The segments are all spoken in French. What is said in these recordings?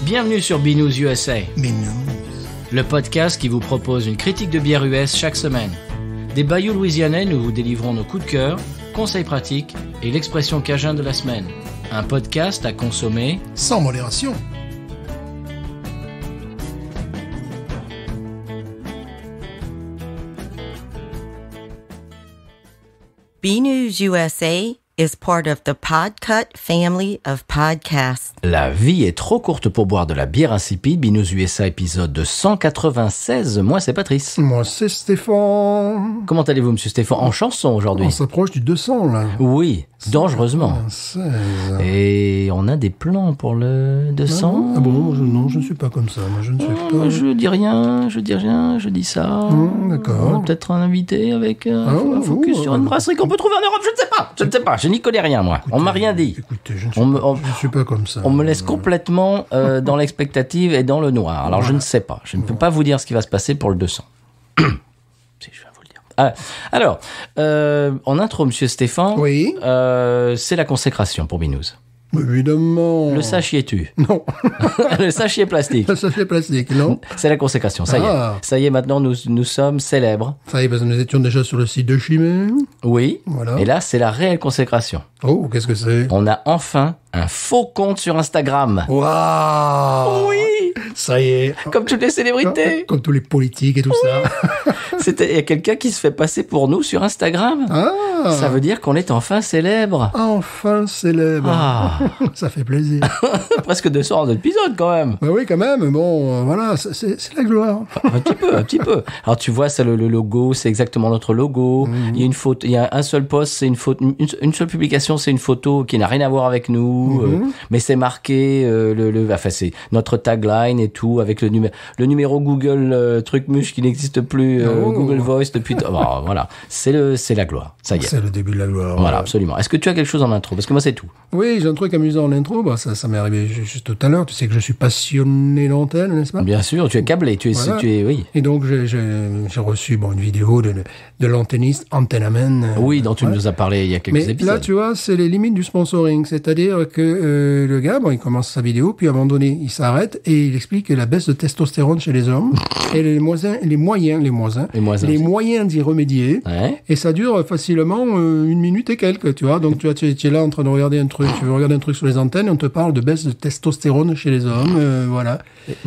Bienvenue sur Binous USA, Binous. le podcast qui vous propose une critique de bière US chaque semaine. Des bayous louisianais, nous vous délivrons nos coups de cœur, conseils pratiques et l'expression cajun de la semaine. Un podcast à consommer Sans modération. BNews USA is part of the Podcut family of podcasts. La vie est trop courte pour boire de la bière insipide. Binous USA épisode de 196. Moi, c'est Patrice. Moi, c'est Stéphane. Comment allez-vous, monsieur Stéphane? En chanson aujourd'hui? On s'approche du 200, là. Oui, dangereusement. 16. Et on a des plans pour le 200? Ah bon, non, je ne suis pas comme ça. Moi, je ne suis pas... Je dis rien, je dis ça. D'accord. Peut-être un invité avec un focus sur une brasserie qu'on peut trouver en Europe, je ne sais pas, je n'y connais rien moi. Écoutez, on m'a rien dit. Écoutez, je ne suis pas comme ça. On me laisse complètement dans l'expectative et dans le noir. Alors je ne sais pas, je ne peux pas vous dire ce qui va se passer pour le 200. Si, je vais vous le dire. Alors, en intro, monsieur Stéphane, Oui. C'est la consécration pour Binous. Évidemment. Le sachier tue. Non. Le sachier plastique. Ça fait plastique, non? C'est la consécration, ça y est. Ah. Ça y est, maintenant nous sommes célèbres. Ça y est, parce que nous étions déjà sur le site de Chimay. Oui. Voilà. Et là, c'est la réelle consécration. Oh, qu'est-ce que c'est? On a enfin un faux compte sur Instagram. Waouh! Oui. Ça y est. Comme toutes les célébrités. Comme tous les politiques et tout ça. Il y a quelqu'un qui se fait passer pour nous sur Instagram. Ah! Ça veut dire qu'on est enfin célèbre. Enfin célèbre. Ah. Ça fait plaisir. Presque 200 épisodes quand même. Bah oui, quand même. Bon, voilà, c'est la gloire. Un petit peu. Alors tu vois, c'est le logo, c'est exactement notre logo. Il y a une photo, il y a un seul post, c'est une photo, une seule publication, c'est une photo qui n'a rien à voir avec nous, mais c'est marqué enfin c'est notre tagline et tout avec le numéro Google truc muche qui n'existe plus, Google Voice depuis. Voilà, c'est la gloire. Ça y est. C'est le début de la gloire. Voilà, absolument. Est-ce que tu as quelque chose en intro? Parce que moi, c'est tout. Oui, j'ai un truc amusant en intro. Bah, ça m'est arrivé juste tout à l'heure. Tu sais que je suis passionné d'antenne, n'est-ce pas? Bien sûr, tu es câblé. Voilà. Oui. Et donc, j'ai reçu une vidéo de l'antenniste Antennaman. Oui, dont tu nous as parlé il y a quelques Mais épisodes. là, tu vois, c'est les limites du sponsoring. C'est-à-dire que le gars, il commence sa vidéo, puis à un moment donné, il s'arrête et il explique la baisse de testostérone chez les hommes et les moyens d'y remédier. Ouais. Et ça dure facilement 1 minute et quelques, tu vois. Donc, tu es là en train de regarder un truc, tu veux regarder un truc sur les antennes, et on te parle de baisse de testostérone chez les hommes, voilà.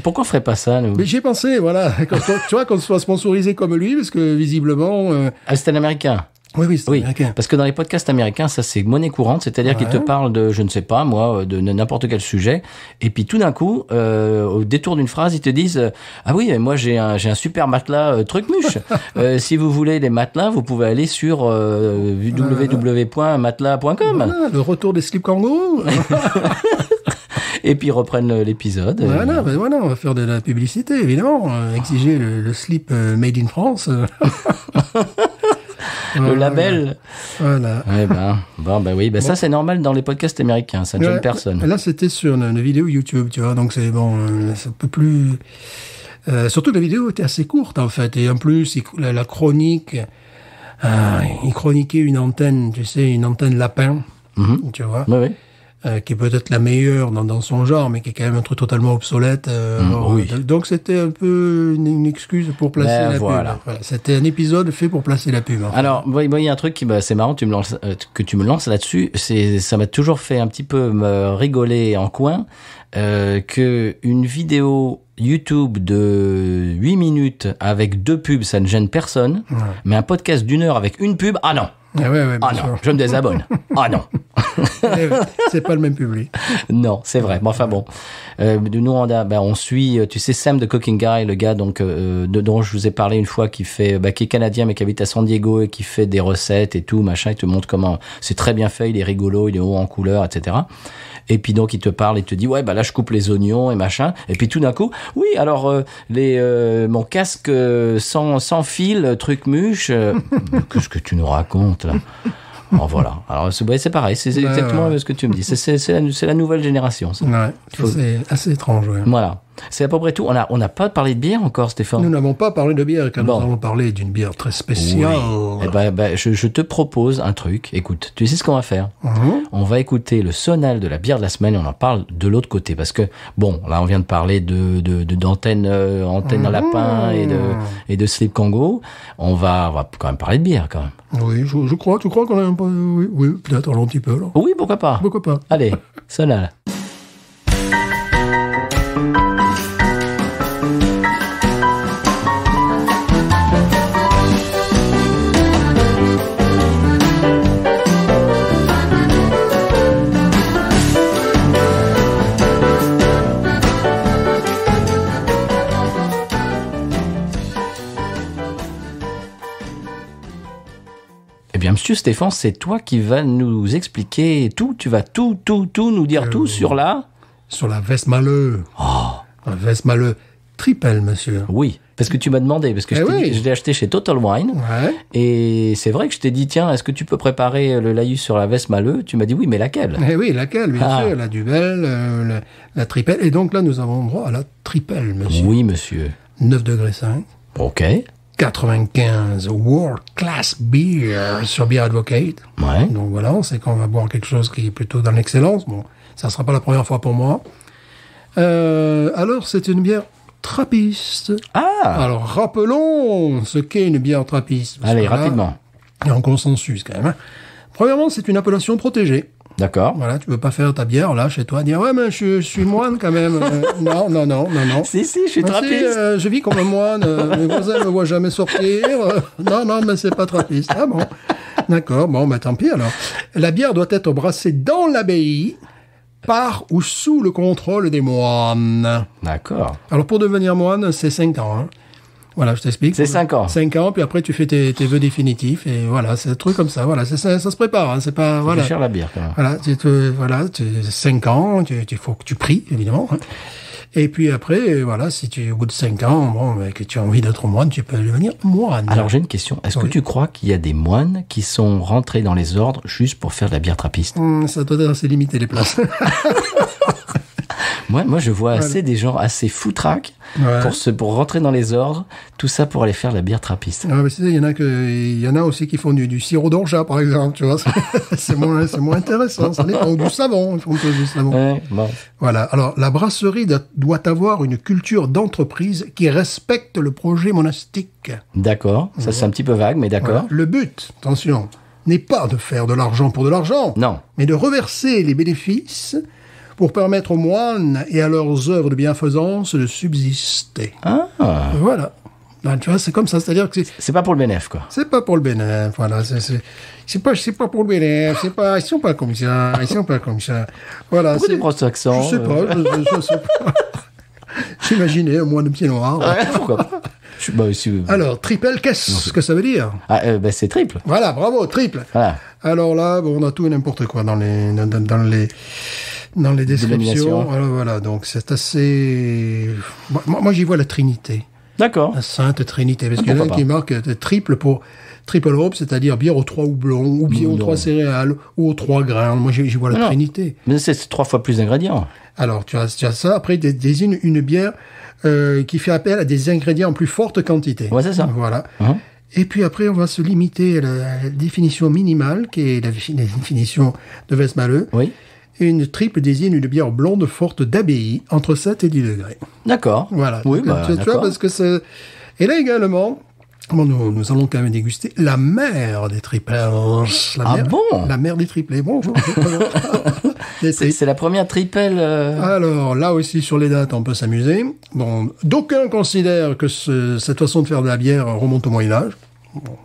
Pourquoi on ferait pas ça, nous? Mais j'y ai pensé, voilà. Tu vois, qu'on soit sponsorisé comme lui, parce que visiblement... C'est un Américain. Oui, c'est américain. Parce que dans les podcasts américains, ça c'est monnaie courante, c'est-à-dire qu'ils te parlent de, je ne sais pas moi, de n'importe quel sujet, et puis tout d'un coup, au détour d'une phrase, ils te disent ah oui, moi j'ai un super matelas truc muche. Si vous voulez des matelas, vous pouvez aller sur www.matelas.com. Voilà, le retour des slips kangourous. Et puis ils reprennent l'épisode. Voilà, on va faire de la publicité, évidemment. Exiger le slip made in France. Le label. Voilà. Oui, ça c'est normal dans les podcasts américains, ça ne gêne personne. Là, c'était sur une vidéo YouTube, tu vois, donc c'est un peu plus... surtout que la vidéo était assez courte, en fait, et en plus, la chronique, il chroniquait une antenne, tu sais, une antenne lapin, tu vois. Oui. Qui est peut-être la meilleure dans son genre, mais qui est quand même un truc totalement obsolète. Oui. Donc c'était un peu une excuse pour placer la pub. Voilà, c'était un épisode fait pour placer la pub. Enfin. Alors, il y a un truc qui, c'est marrant, que tu me lances là-dessus. Ça m'a toujours fait un petit peu me rigoler en coin que une vidéo YouTube de 8 minutes avec 2 pubs, ça ne gêne personne. Ouais. Mais un podcast d'1 heure avec une pub, ah non. Ah non, je me désabonne. Ah non. C'est pas le même public. Non, c'est vrai. Mais enfin bon. Nous, on suit, tu sais, Sam the Cooking Guy, le gars dont je vous ai parlé une fois, qui est canadien mais qui habite à San Diego et qui fait des recettes et tout, machin. Il te montre comment c'est très bien fait, il est rigolo, il est haut en couleur, etc. Et puis donc il te parle, il te dit là je coupe les oignons et machin. Et puis tout d'un coup, oui alors mon casque sans fil, truc muche. Qu'est-ce que tu nous racontes là? Bon, voilà. Alors c'est pareil, c'est exactement ce que tu me dis. C'est la nouvelle génération. Ça. Ouais, c'est assez étrange. Ouais. Voilà. C'est à peu près tout. On n'a pas parlé de bière encore, Stéphane. Nous n'avons pas parlé de bière, car Bon. nous allons parler d'une bière très spéciale. Eh ben, je te propose un truc. Écoute, tu sais ce qu'on va faire? On va écouter le sonal de la bière de la semaine et on en parle de l'autre côté. Parce que, bon, là, on vient de parler d'antenne antenne à lapin et de slip Congo. On va quand même parler de bière, quand même. Oui, je crois. Tu crois qu'on a un peu... Oui, peut-être un petit peu, là. Oui, pourquoi pas? Pourquoi pas? Allez, sonal. Eh bien, monsieur Stéphane, c'est toi qui vas nous expliquer tout. Tu vas tout nous dire tout sur la... Sur la Westmalle. La Westmalle Triple, monsieur. Oui, parce que tu m'as demandé, parce que je l'ai acheté chez Total Wine. Ouais. Et c'est vrai que je t'ai dit, tiens, est-ce que tu peux préparer le laïus sur la Westmalle? Tu m'as dit oui, mais laquelle? Eh oui, laquelle, bien sûr, la Duvel, la Triple. Et donc là, nous avons droit à la Triple, monsieur. Oui, monsieur. 9 degrés 5. Ok. 95 World Class Beer sur Beer Advocate. Ouais. Donc voilà, on sait qu'on va boire quelque chose qui est plutôt dans l'excellence. Bon, ça ne sera pas la première fois pour moi. Alors, c'est une bière trappiste. Ah! Alors, rappelons ce qu'est une bière trappiste. Parce Allez, que là, rapidement. il y a un consensus quand même. Hein. Premièrement, c'est une appellation protégée. D'accord. Voilà, tu peux pas faire ta bière là chez toi, dire ouais mais je suis moine quand même. Non. Si, je suis Ah, trappiste. si, je vis comme un moine. Mes voisins me voient jamais sortir. Non, mais c'est pas trappiste. Ah bon, d'accord. Bon, bah tant pis alors. La bière doit être brassée dans l'abbaye, par ou sous le contrôle des moines. D'accord. Alors pour devenir moine, c'est 5 ans. Hein. Voilà, je t'explique. C'est 5 ans. 5 ans, puis après tu fais tes vœux définitifs et voilà, c'est un truc comme ça. Voilà, ça se prépare. Hein, c'est pas voilà. C'est cher la bière quand même. Voilà, 5 ans, il faut que tu pries évidemment. Hein. Et puis après, voilà, si tu au bout de 5 ans, bon, que tu as envie d'être moine, tu peux devenir moine. Alors j'ai une question. Est-ce que tu crois qu'il y a des moines qui sont rentrés dans les ordres juste pour faire de la bière trappiste? Ça doit être assez limité les places. Moi, je vois assez des gens assez foutraques pour rentrer dans les ordres, tout ça pour aller faire de la bière trappiste. Ah, mais tu sais, il y en a aussi qui font du sirop d'orgeat, par exemple, tu vois. C'est moins intéressant. Ça dépend. Ou du savon. Ils font du savon. Ouais, bon. Voilà. Alors, la brasserie doit avoir une culture d'entreprise qui respecte le projet monastique. D'accord. Ça, c'est un petit peu vague, mais d'accord. Voilà. Le but, attention, n'est pas de faire de l'argent pour de l'argent. Non. Mais de reverser les bénéfices pour permettre aux moines et à leurs œuvres de bienfaisance de subsister. Ah. Voilà. Ben, tu vois, c'est comme ça. C'est-à-dire que C'est pas pour le bénéfice, quoi. c'est pas pour le bénéfice. Voilà. C'est pas pour le bénéfice. Ils sont pas comme ça. Voilà. Pourquoi tu prends cet accent? Je sais pas. Je sais pas. J'imaginais un moine de pied noir. Ouais, pourquoi pas? Alors, triple, qu'est-ce que ça veut dire? C'est triple. Voilà, bravo, triple. Voilà. Alors là, bon, on a tout et n'importe quoi dans les descriptions. Dénomination. Voilà, donc c'est assez... Moi, j'y vois la Trinité. D'accord. La Sainte Trinité. Parce qu'il y en a Pourquoi qui marquent triple pour triple hop, c'est-à-dire bière aux 3 houblons, ou bien aux 3 céréales, ou aux 3 grains. Moi, j'y vois la Trinité. Mais c'est 3 fois plus d'ingrédients. Alors, tu as ça. Après, désigne une bière qui fait appel à des ingrédients en plus forte quantité. Ouais, c'est ça. Voilà. Et puis après, on va se limiter à la définition minimale, qui est la définition de Westmalle. Oui. Une triple désigne une bière blonde forte d'abbaye, entre 7 et 10 degrés. D'accord. Voilà. Oui, tu vois, parce que c'est... Et là également, bon, nous allons quand même déguster la mère des triples. La mère des triplés. Bonjour. C'est la première triple... Alors, là aussi, sur les dates, on peut s'amuser. Bon, d'aucuns considèrent que cette façon de faire de la bière remonte au Moyen-Âge.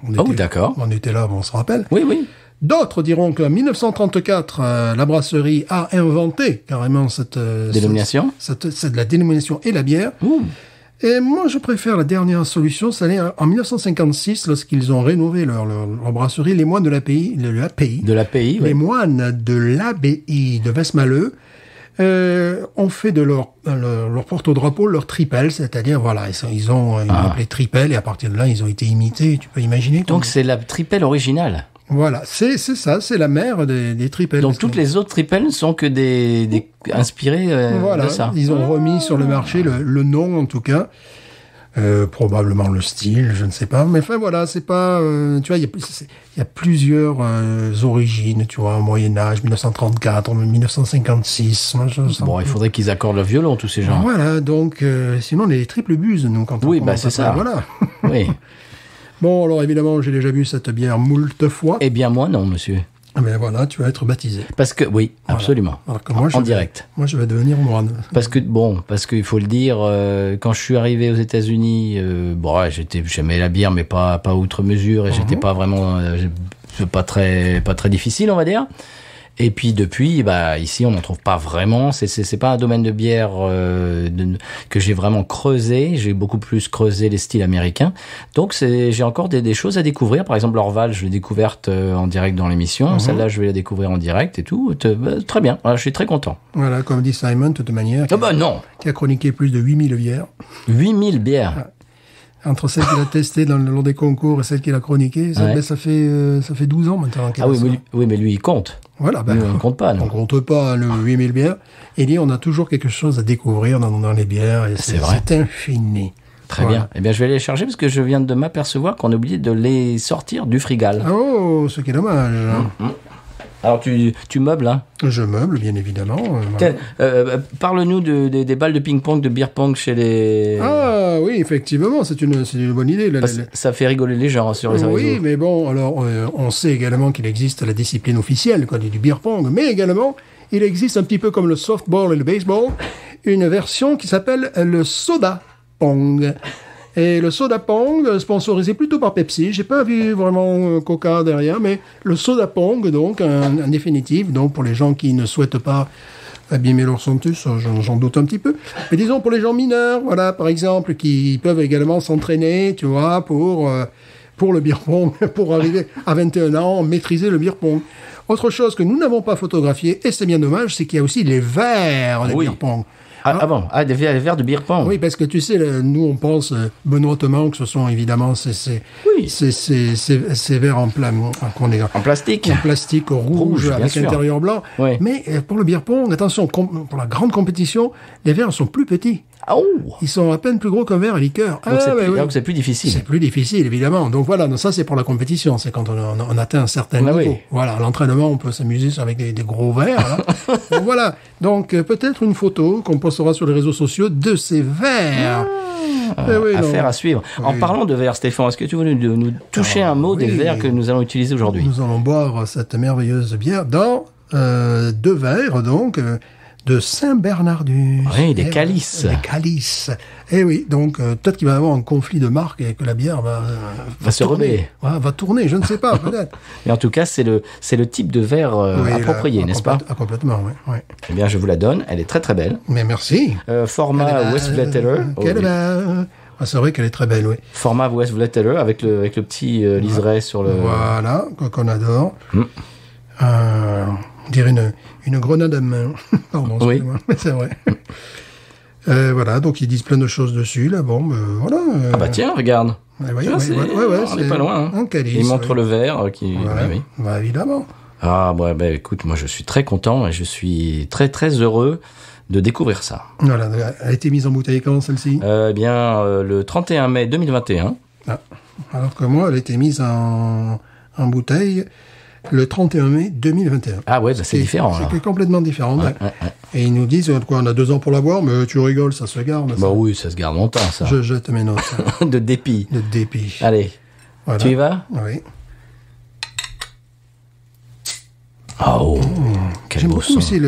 Bon, d'accord. On était là, on se rappelle. Oui. D'autres diront qu'en 1934, la brasserie a inventé carrément cette... dénomination. C'est de la dénomination et la bière. Ouh. Et moi, je préfère la dernière solution. C'est en 1956, lorsqu'ils ont rénové leur brasserie, les moines de l'abbaye, les moines de l'abbaye de Westmalle ont fait de leur porte-drapeau leur tripel, c'est-à-dire, voilà, ils ont appelé tripel, et à partir de là, ils ont été imités, tu peux imaginer. Donc c'est la tripel originale. Voilà, c'est ça, c'est la mère des triples. Donc toutes les autres triples ne sont que des inspirés voilà, de ça. ils ont remis sur le marché le nom en tout cas. Probablement le style, je ne sais pas. Mais enfin voilà, c'est pas... tu vois, il y a plusieurs origines, tu vois, au Moyen-Âge, 1934, 1956. Moi, Bon, il faudrait qu'ils accordent le violon, tous ces gens. Voilà, donc sinon on est les triples buses, nous, quand on Oui, commence c'est à ça. faire, voilà. Oui. Bon, alors évidemment, j'ai déjà bu cette bière moult fois. Eh bien, moi, non, monsieur. Mais voilà, tu vas être baptisé. Parce que, oui, absolument. Alors que moi, En direct. Moi, je vais devenir moine. Parce qu'il faut le dire, quand je suis arrivé aux États-Unis, ouais, j'aimais la bière, mais pas outre mesure, et j'étais pas vraiment, pas très difficile, on va dire. Et puis depuis, ici on n'en trouve pas vraiment. C'est pas un domaine de bière que j'ai vraiment creusé. J'ai beaucoup plus creusé les styles américains. Donc j'ai encore des choses à découvrir. Par exemple, l'Orval, je l'ai découverte en direct dans l'émission. Celle-là, je vais la découvrir en direct et tout. Très bien. Voilà, je suis très content. Voilà, comme dit Simon, de toute manière. Non. Qui a chroniqué plus de 8000 bières. 8000 bières. Entre celles qu'il a testées dans le long des concours et celles qu'il a chroniquées, ça fait 12 ans maintenant. Ah oui, mais lui, il compte. Voilà, nous, on ne compte pas, non. On compte pas le 8000 bières. Et dit, on a toujours quelque chose à découvrir dans les bières. Et c'est vrai. C'est infini. Très bien. Eh bien, je vais aller les charger parce que je viens de m'apercevoir qu'on a oublié de les sortir du frigal. Oh, ce qui est dommage. Alors, tu meubles, hein? Je meuble, bien évidemment. Voilà. Parle-nous des balles de ping-pong, de beer pong chez les... Ah oui, effectivement, c'est une bonne idée. Ça fait rigoler les gens sur les réseaux. Oui, mais bon, alors, on sait également qu'il existe la discipline officielle, du beer pong, mais également, il existe un petit peu comme le softball et le baseball, une version qui s'appelle le soda pong. Et le soda pong, sponsorisé plutôt par Pepsi, j'ai pas vu vraiment Coca derrière, mais le soda pong, donc, en définitive, donc pour les gens qui ne souhaitent pas abîmer leur santé, ça, j'en doute un petit peu. Mais disons pour les gens mineurs, voilà, par exemple, qui peuvent également s'entraîner, tu vois, pour le beer pong, pour arriver à 21 ans, maîtriser le beer pong. Autre chose que nous n'avons pas photographié, et c'est bien dommage, c'est qu'il y a aussi les verres de beer pong. Des verres de beer pong. Oui, parce que tu sais, nous on pense benoîtement que ce sont évidemment ces verres en plastique. En plastique rouge avec intérieur blanc. Oui. Mais pour le beer pong, attention, pour la grande compétition, les verres sont plus petits. Oh. Ils sont à peine plus gros qu'un verre à liqueur. Donc c'est plus difficile. C'est plus difficile, évidemment. Donc voilà, ça c'est pour la compétition. C'est quand on atteint un certain niveau. Oui. Voilà, l'entraînement, on peut s'amuser avec des gros verres. Donc voilà. Donc peut-être une photo qu'on postera sur les réseaux sociaux de ces verres. Affaire à suivre. Oui. En parlant de verres, Stéphane, est-ce que tu veux nous toucher un mot des verres que nous allons utiliser aujourd'hui? Nous allons boire cette merveilleuse bière dans 2 verres, donc... de Saint-Bernardus. Oui, des calices. Des calices. Eh oui, donc peut-être qu'il va y avoir un conflit de marques et que la bière va se rebeller. Va tourner, je ne sais pas, peut-être. Mais en tout cas, c'est le type de verre approprié, n'est-ce pas? Complètement, oui. Eh bien, je vous la donne. Elle est très très belle. Mais merci. Format West Vletteler. C'est vrai qu'elle est très belle, oui. Format West Vletteler avec le petit liseré sur le... Voilà, qu'on adore. On dirait une grenade à main. Pardon, excusez-moi. Mais c'est vrai. Voilà, donc ils disent plein de choses dessus, là. Bon, voilà. Ah bah tiens, regarde. On n'est pas loin. Hein. Un calice. Il montre le verre qui... Voilà. Oui. Bah, évidemment. Ah, écoute, moi je suis très content et je suis très très heureux de découvrir ça. Voilà, elle a été mise en bouteille quand, celle-ci? Le 31 mai 2021. Ah, alors que moi, elle a été mise en bouteille le 31 mai 2021. Ah ouais, c'est différent. C'est complètement différent. Ouais. Et ils nous disent, on a 2 ans pour la boire, mais tu rigoles, ça se garde. Bah oui, ça se garde longtemps, ça. Je jette mes notes. De dépit. De dépit. Allez, voilà. Tu y vas? Oui. Oh, quel j'aime beau beaucoup son. aussi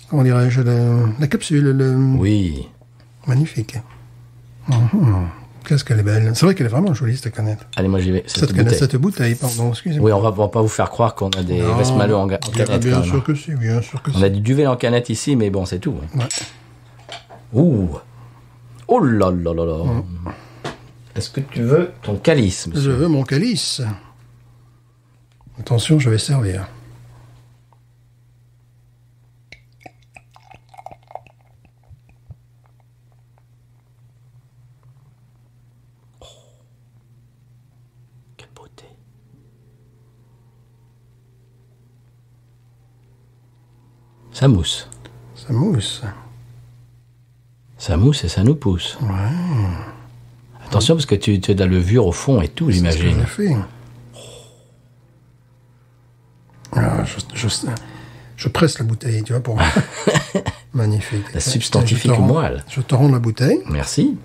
comment dirais-je, la capsule. Oui. Magnifique. Qu'est-ce qu'elle est belle. C'est vrai qu'elle est vraiment jolie, cette canette. Allez, moi j'y vais. Cette bouteille, pardon, excusez-moi. Oui, on va pas vous faire croire qu'on a des Westmalle en canette. Bien sûr que si, bien sûr que si. On a du duvet en canette ici, mais bon, c'est tout. Ouais. Ouh. Oh là là là là. Est-ce que tu veux ton calice, monsieur? Je veux mon calice. Attention, je vais servir. Ça mousse. Ça mousse. Ça mousse et ça nous pousse. Ouais. Attention, parce que tu as de la levure au fond et tout, C'est ce que j'imagine. j'ai fait. Ah, je presse la bouteille, tu vois, pour... Magnifique. La substantifique Je te rends- moelle. Je te rends la bouteille. Merci.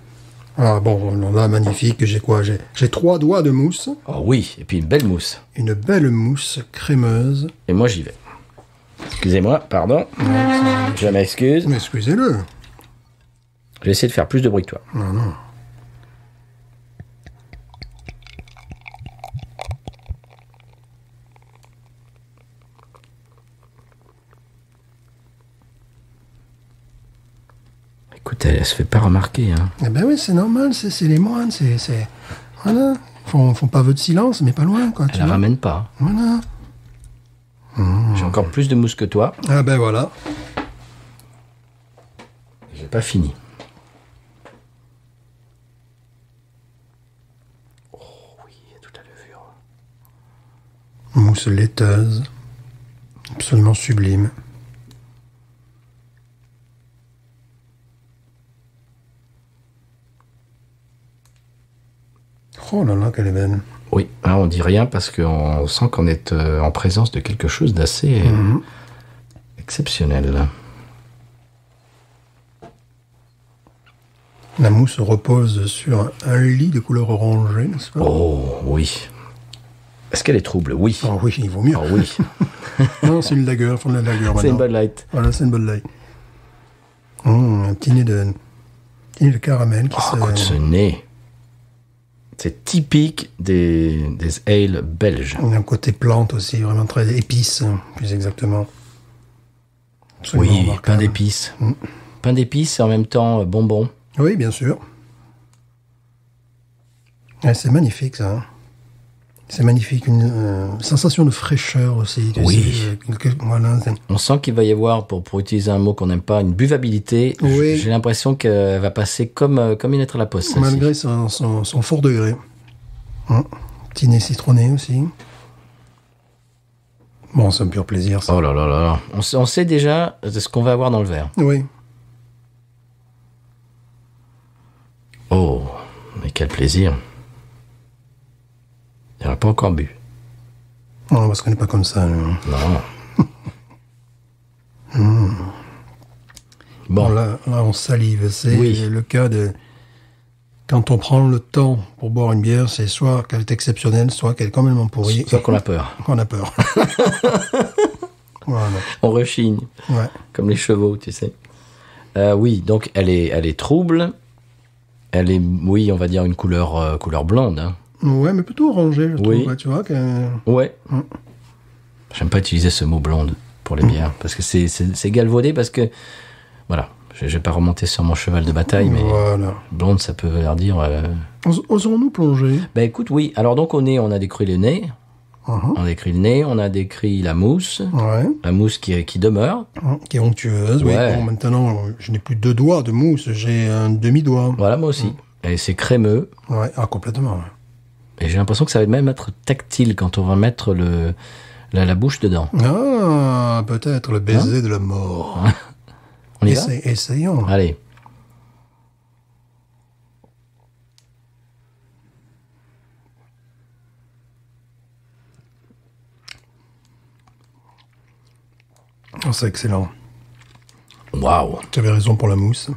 Ah bon, là, magnifique. J'ai quoi? J'ai 3 doigts de mousse. Oh oui, et puis une belle mousse. Une belle mousse crémeuse. Et moi, j'y vais. Excusez-moi, pardon. Je m'excuse. Mais excusez-le. Je vais essayer de faire plus de bruit que toi. Non, non. Écoute, elle se fait pas remarquer. Hein. Eh ben oui, c'est normal, c'est les moines, voilà. Font pas vœu de silence, mais pas loin, quoi. Elle la ramène pas. Voilà. J'ai encore plus de mousse que toi. Ah ben voilà. J'ai pas fini. Oh oui, il y a toute la levure. Mousse laiteuse. Absolument sublime. Oh là là, qu'elle est belle. Oui, hein, on dit rien parce qu'on sent qu'on est en présence de quelque chose d'assez exceptionnel. La mousse repose sur un lit de couleur orangée, n'est-ce pas? Oh oui. Est-ce qu'elle est trouble? Oui. Oh oui, il vaut mieux. Oh oui. Non, c'est une lager, font de la lager maintenant. C'est une Bud Light. Voilà, c'est une Bud Light. Un petit nez de caramel qui Oh, écoute ce nez. C'est typique des ales belges. Il y a un côté plante aussi, vraiment très épice, plus exactement. Absolument Oui, remarquable. pain d'épices. Pain d'épices et en même temps bonbon. Oui, bien sûr. Ouais, c'est magnifique, ça. Hein. C'est magnifique, une sensation de fraîcheur aussi. Tu Oui. sais, voilà, On sent qu'il va y avoir, pour utiliser un mot qu'on n'aime pas, une buvabilité. Oui. J'ai l'impression qu'elle va passer comme une lettre à la poste. celle-ci. malgré son fort degré. Petit nez citronné aussi. Bon, c'est un pur plaisir, ça. Oh là là là là. On sait déjà ce qu'on va avoir dans le verre. Oui. Oh, mais quel plaisir. Il n'en a pas encore bu. Non, parce qu'on n'est pas comme ça. Nous. Non. Bon, Là, on salive. C'est Oui. le cas de... Quand on prend le temps pour boire une bière, c'est soit qu'elle est exceptionnelle, soit qu'elle est complètement pourrie. soit qu'on a peur. On a peur. Voilà. On rechigne, Ouais. comme les chevaux, tu sais. Oui, donc elle est trouble. Elle est, oui, on va dire une couleur blonde. Hein. Ouais, mais plutôt orangé, je trouve. Oui. Ouais, tu vois que... Ouais. J'aime pas utiliser ce mot blonde pour les bières, parce que c'est galvaudé, parce que, voilà, je vais pas remonter sur mon cheval de bataille, mais Voilà. blonde, ça peut vouloir dire... Osons-nous plonger? Ben écoute, oui. Alors donc on a décrit le nez, on a décrit le nez, on a décrit la mousse qui demeure. Qui est onctueuse. Ouais. Oui. Bon, maintenant, je n'ai plus 2 doigts de mousse, j'ai un demi-doigt. Voilà, moi aussi. Et c'est crémeux. Ouais. Ah, complètement. Ouais. Et j'ai l'impression que ça va même être tactile quand on va mettre la bouche dedans. Ah, peut-être le baiser de la mort. On y va? Essayons. Allez. Oh, c'est excellent. Waouh. Tu avais raison pour la mousse.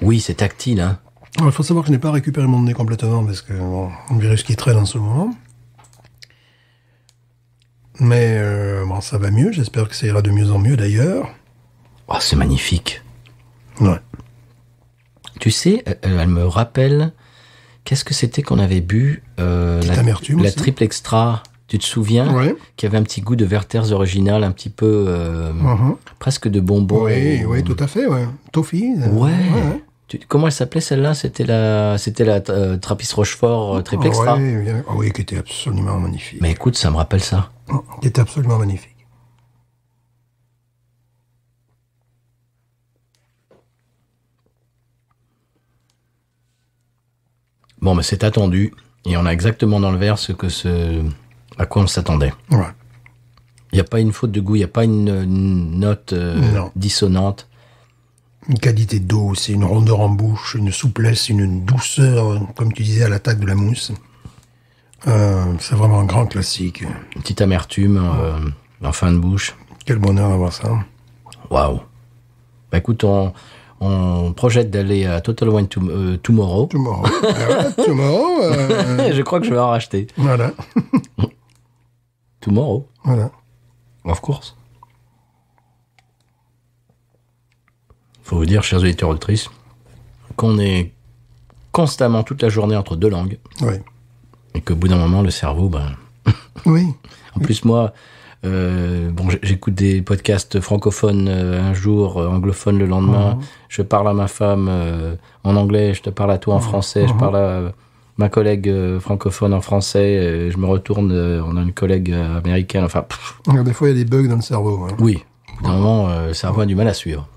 Oui, c'est tactile, hein. Il faut savoir que je n'ai pas récupéré mon nez complètement parce que bon, un virus qui traîne en ce moment. Mais bon, ça va mieux. J'espère que ça ira de mieux en mieux d'ailleurs. Oh, c'est magnifique. Ouais. Tu sais, elle me rappelle... Qu'est-ce que c'était qu'on avait bu amertume la aussi. triple extra, tu te souviens? Ouais. Qui avait un petit goût de Werther's original, un petit peu... presque de bonbons. Oui, oui, tout à fait, ouais. Toffee. Ouais. Comment elle s'appelait celle-là? C'était la Trappist Rochefort triple extra. Ouais, bien. Ah oui, qui était absolument magnifique. Mais écoute, ça me rappelle ça. Qui était absolument magnifique. Bon, mais c'est attendu. Et on a exactement dans le verre à quoi on s'attendait. Ouais. Il n'y a pas une faute de goût, il n'y a pas une note dissonante. Une qualité d'eau, c'est une rondeur en bouche, une souplesse, une douceur, comme tu disais, à l'attaque de la mousse. C'est vraiment un grand classique. Une petite amertume en fin de bouche. Quel bonheur d'avoir ça. Waouh. Bah écoute, on projette d'aller à Total Wine tomorrow. Tomorrow. Je crois que je vais en racheter. Voilà. Tomorrow. Voilà. Of course. Faut vous dire, chers auditeurs auditrices, qu'on est constamment toute la journée entre deux langues. Oui. Et qu'au bout d'un moment, le cerveau, Oui. En plus, moi, j'écoute des podcasts francophones un jour, anglophones le lendemain. Je parle à ma femme en anglais, je te parle à toi en français, je parle à ma collègue francophone en français, je me retourne, on a une collègue américaine, enfin... Des fois, il y a des bugs dans le cerveau. Hein. Oui, au bout d'un moment, le cerveau a du mal à suivre.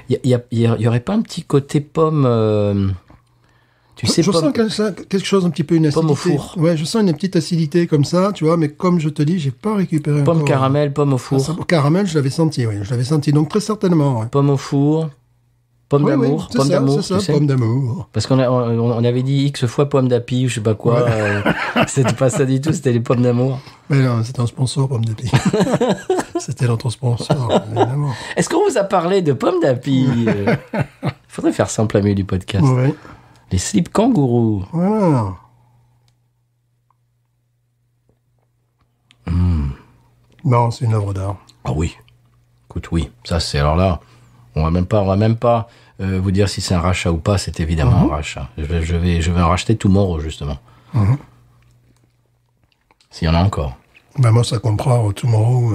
Il y aurait pas un petit côté pomme... Tu sais, je sens quelque chose, un petit peu une acidité. Pomme au four. Ouais, je sens une petite acidité comme ça, tu vois, mais comme je te dis, j'ai pas récupéré Pomme encore. caramel, pomme au four. Caramel, je l'avais senti, oui. Je l'avais senti, donc très certainement. Ouais. Pomme au four, pomme d'amour, c'est pomme ça, d'amour, c'est ça, tu sais. pomme d'amour. Parce qu'on avait dit X fois pomme d'api ou je sais pas quoi. C'était pas ça du tout, c'était les pommes d'amour. Mais non, c'était un sponsor, pomme d'api. C'était notre sponsor, évidemment. Est-ce qu'on vous a parlé de pommes d'api Faudrait faire ça en plein milieu du podcast. Ouais. Les slips kangourous. Voilà. Non, c'est une œuvre d'art. Ah oui. Écoute, oui. Ça, c'est alors là. On va même pas vous dire si c'est un rachat ou pas. C'est évidemment un rachat. Je vais en racheter tomorrow, justement. S'il y en a encore. Ben moi, ça comprend tomorrow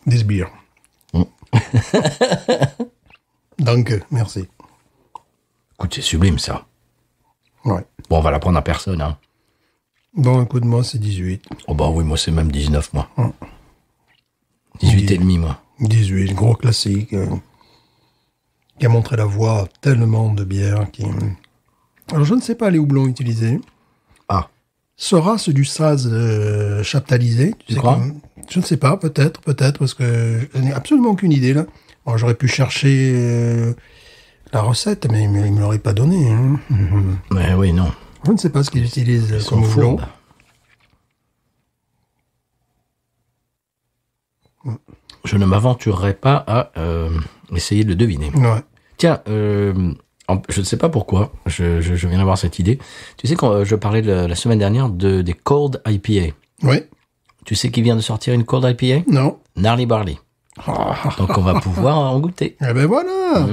this beer. Danke, merci. Écoute, c'est sublime, ça. Ouais. Bon, on va la prendre à personne, hein. Bon, écoute, moi, c'est 18. Oh bah oui, moi, c'est même 19, moi. 18 et demi, moi. 18, gros classique. Qui a montré la voie à tellement de bières qui... Alors, je ne sais pas les houblons utilisés. Ah. Sera-ce du Saz chaptalisé? Tu crois? Je ne sais pas, peut-être, parce que je n'ai absolument aucune idée, là. Bon, j'aurais pu chercher la recette, mais il ne me l'aurait pas donné. Hein. Mais oui, non. Je ne sais pas ce qu'ils utilisent Ils comme sont houblon. fourbes. Je ne m'aventurerai pas à essayer de le deviner. Ouais. Tiens, je ne sais pas pourquoi, je viens d'avoir cette idée. Tu sais, quand je parlais la semaine dernière des Cold IPA. Oui. Tu sais qui vient de sortir une Cold IPA? Non. Gnarly Barley. Donc on va pouvoir en goûter. Eh ben voilà.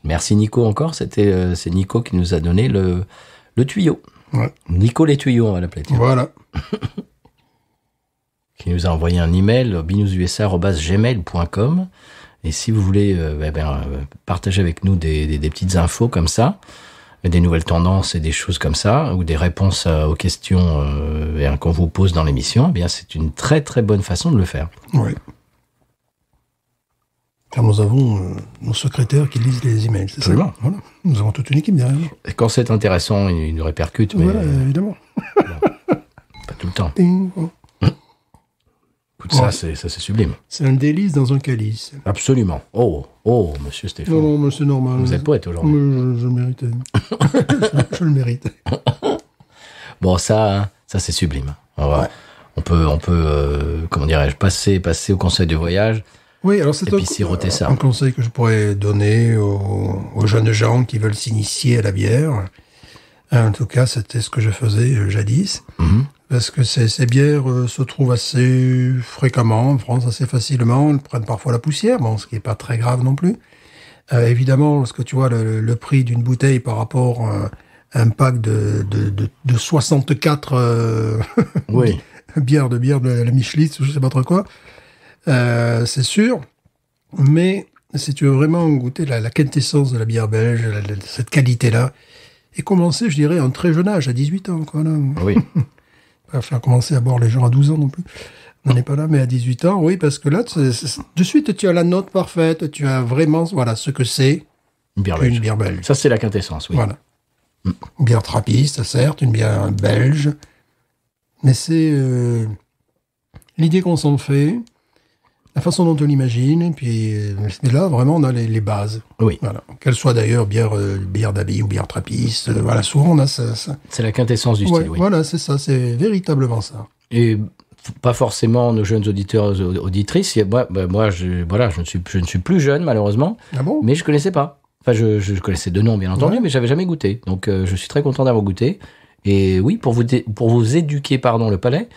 Merci Nico encore, c'est Nico qui nous a donné le tuyau. Ouais. Nico les tuyaux, on va l'appeler. Tiens. Voilà. Qui nous a envoyé un email binoususa@gmail.com. Et si vous voulez partager avec nous des petites infos comme ça, des nouvelles tendances et des choses comme ça, ou des réponses aux questions qu'on vous pose dans l'émission, eh bien c'est une très très bonne façon de le faire. Oui. Car nous avons nos secrétaires qui lisent les emails, c'est ça? Absolument. Voilà. Nous avons toute une équipe derrière nous. Et quand c'est intéressant, ils nous répercutent, mais Voilà, évidemment. pas tout le temps. Ding. Oh. Écoute, ça c'est sublime. C'est un délice dans un calice. Absolument. Oh, monsieur Stéphane. Non, mais c'est normal. Vous êtes poète aujourd'hui. Je le méritais. je le mérite. Bon, ça c'est sublime. Ouais. On peut comment dirais-je, passer au conseil de voyage. Oui, alors c'est Et puis siroter ça. un conseil que je pourrais donner aux jeunes gens qui veulent s'initier à la bière. En tout cas, c'était ce que je faisais jadis. Parce que ces bières se trouvent assez fréquemment en France, assez facilement. Elles prennent parfois la poussière, bon, ce qui n'est pas très grave non plus. Évidemment, lorsque tu vois le prix d'une bouteille par rapport à un pack de 64 Oui. bières de la Michelitz, je sais pas trop quoi, c'est sûr. Mais si tu veux vraiment goûter la quintessence de la bière belge, cette qualité-là, et commencer, je dirais, à un très jeune âge, à 18 ans, quoi, là. Oui. Pas faire commencer à boire les gens à 12 ans non plus. On n'est pas là, mais à 18 ans, oui, parce que là, de suite, tu as la note parfaite, tu as vraiment, voilà, ce que c'est Une bière une belge. bière belge. Ça, c'est la quintessence, oui. Voilà. Une bière trappiste, certes, une bière belge, mais c'est l'idée qu'on s'en fait, la façon dont on l'imagine, et puis là, vraiment, on a les bases. Oui. Voilà. Qu'elle soit d'ailleurs bière d'abbaye ou bière trappiste, voilà, souvent on a ça. C'est la quintessence du Ouais, style, oui. voilà, c'est ça, c'est véritablement ça. Et pas forcément nos jeunes auditeurs, auditrices. Moi, je ne suis plus jeune, malheureusement, Ah bon? mais je connaissais pas. Enfin, je connaissais de nom, bien entendu, Ouais. mais j'avais jamais goûté. Donc, je suis très content d'avoir goûté. Et oui, pour vous éduquer, le palais,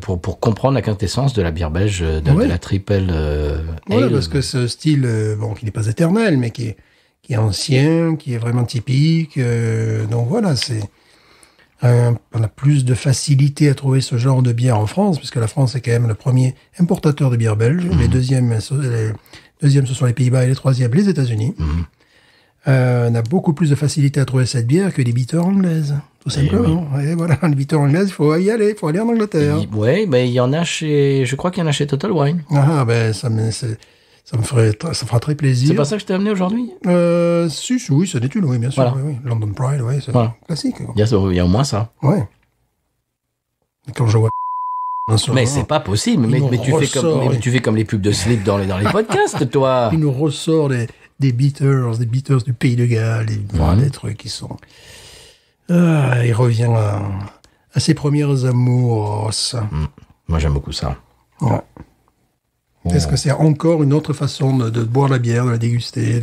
pour comprendre la quintessence de la bière belge, de Ouais. la triple Voilà, ale. parce que ce style, qui n'est pas éternel, mais qui est ancien, qui est vraiment typique. Donc voilà, on a plus de facilité à trouver ce genre de bière en France, puisque la France est quand même le premier importateur de bière belge. Les deuxièmes, ce sont les Pays-Bas et les troisièmes, les États-Unis. On a beaucoup plus de facilité à trouver cette bière que les bitters anglaises, tout simplement. Et voilà, les bitters anglaises, il faut y aller, il faut aller en Angleterre. Oui, mais il y en a je crois qu'il y en a chez Total Wine. Ah, ben, ça me fera très plaisir. C'est pas ça que je t'ai amené aujourd'hui? Oui, ça n'est une, oui, bien sûr. Voilà. Oui. London Pride, oui, c'est Voilà. classique. Il y a au moins ça. Ouais. Quand je vois Mais c'est pas possible. Mais tu fais comme les pubs de slip dans les podcasts, toi. il nous ressort des bitters du Pays de Galles, des trucs qui sont... il revient à ses premières amours. Moi, j'aime beaucoup ça. Ouais. Est-ce que c'est encore une autre façon de boire la bière, de la déguster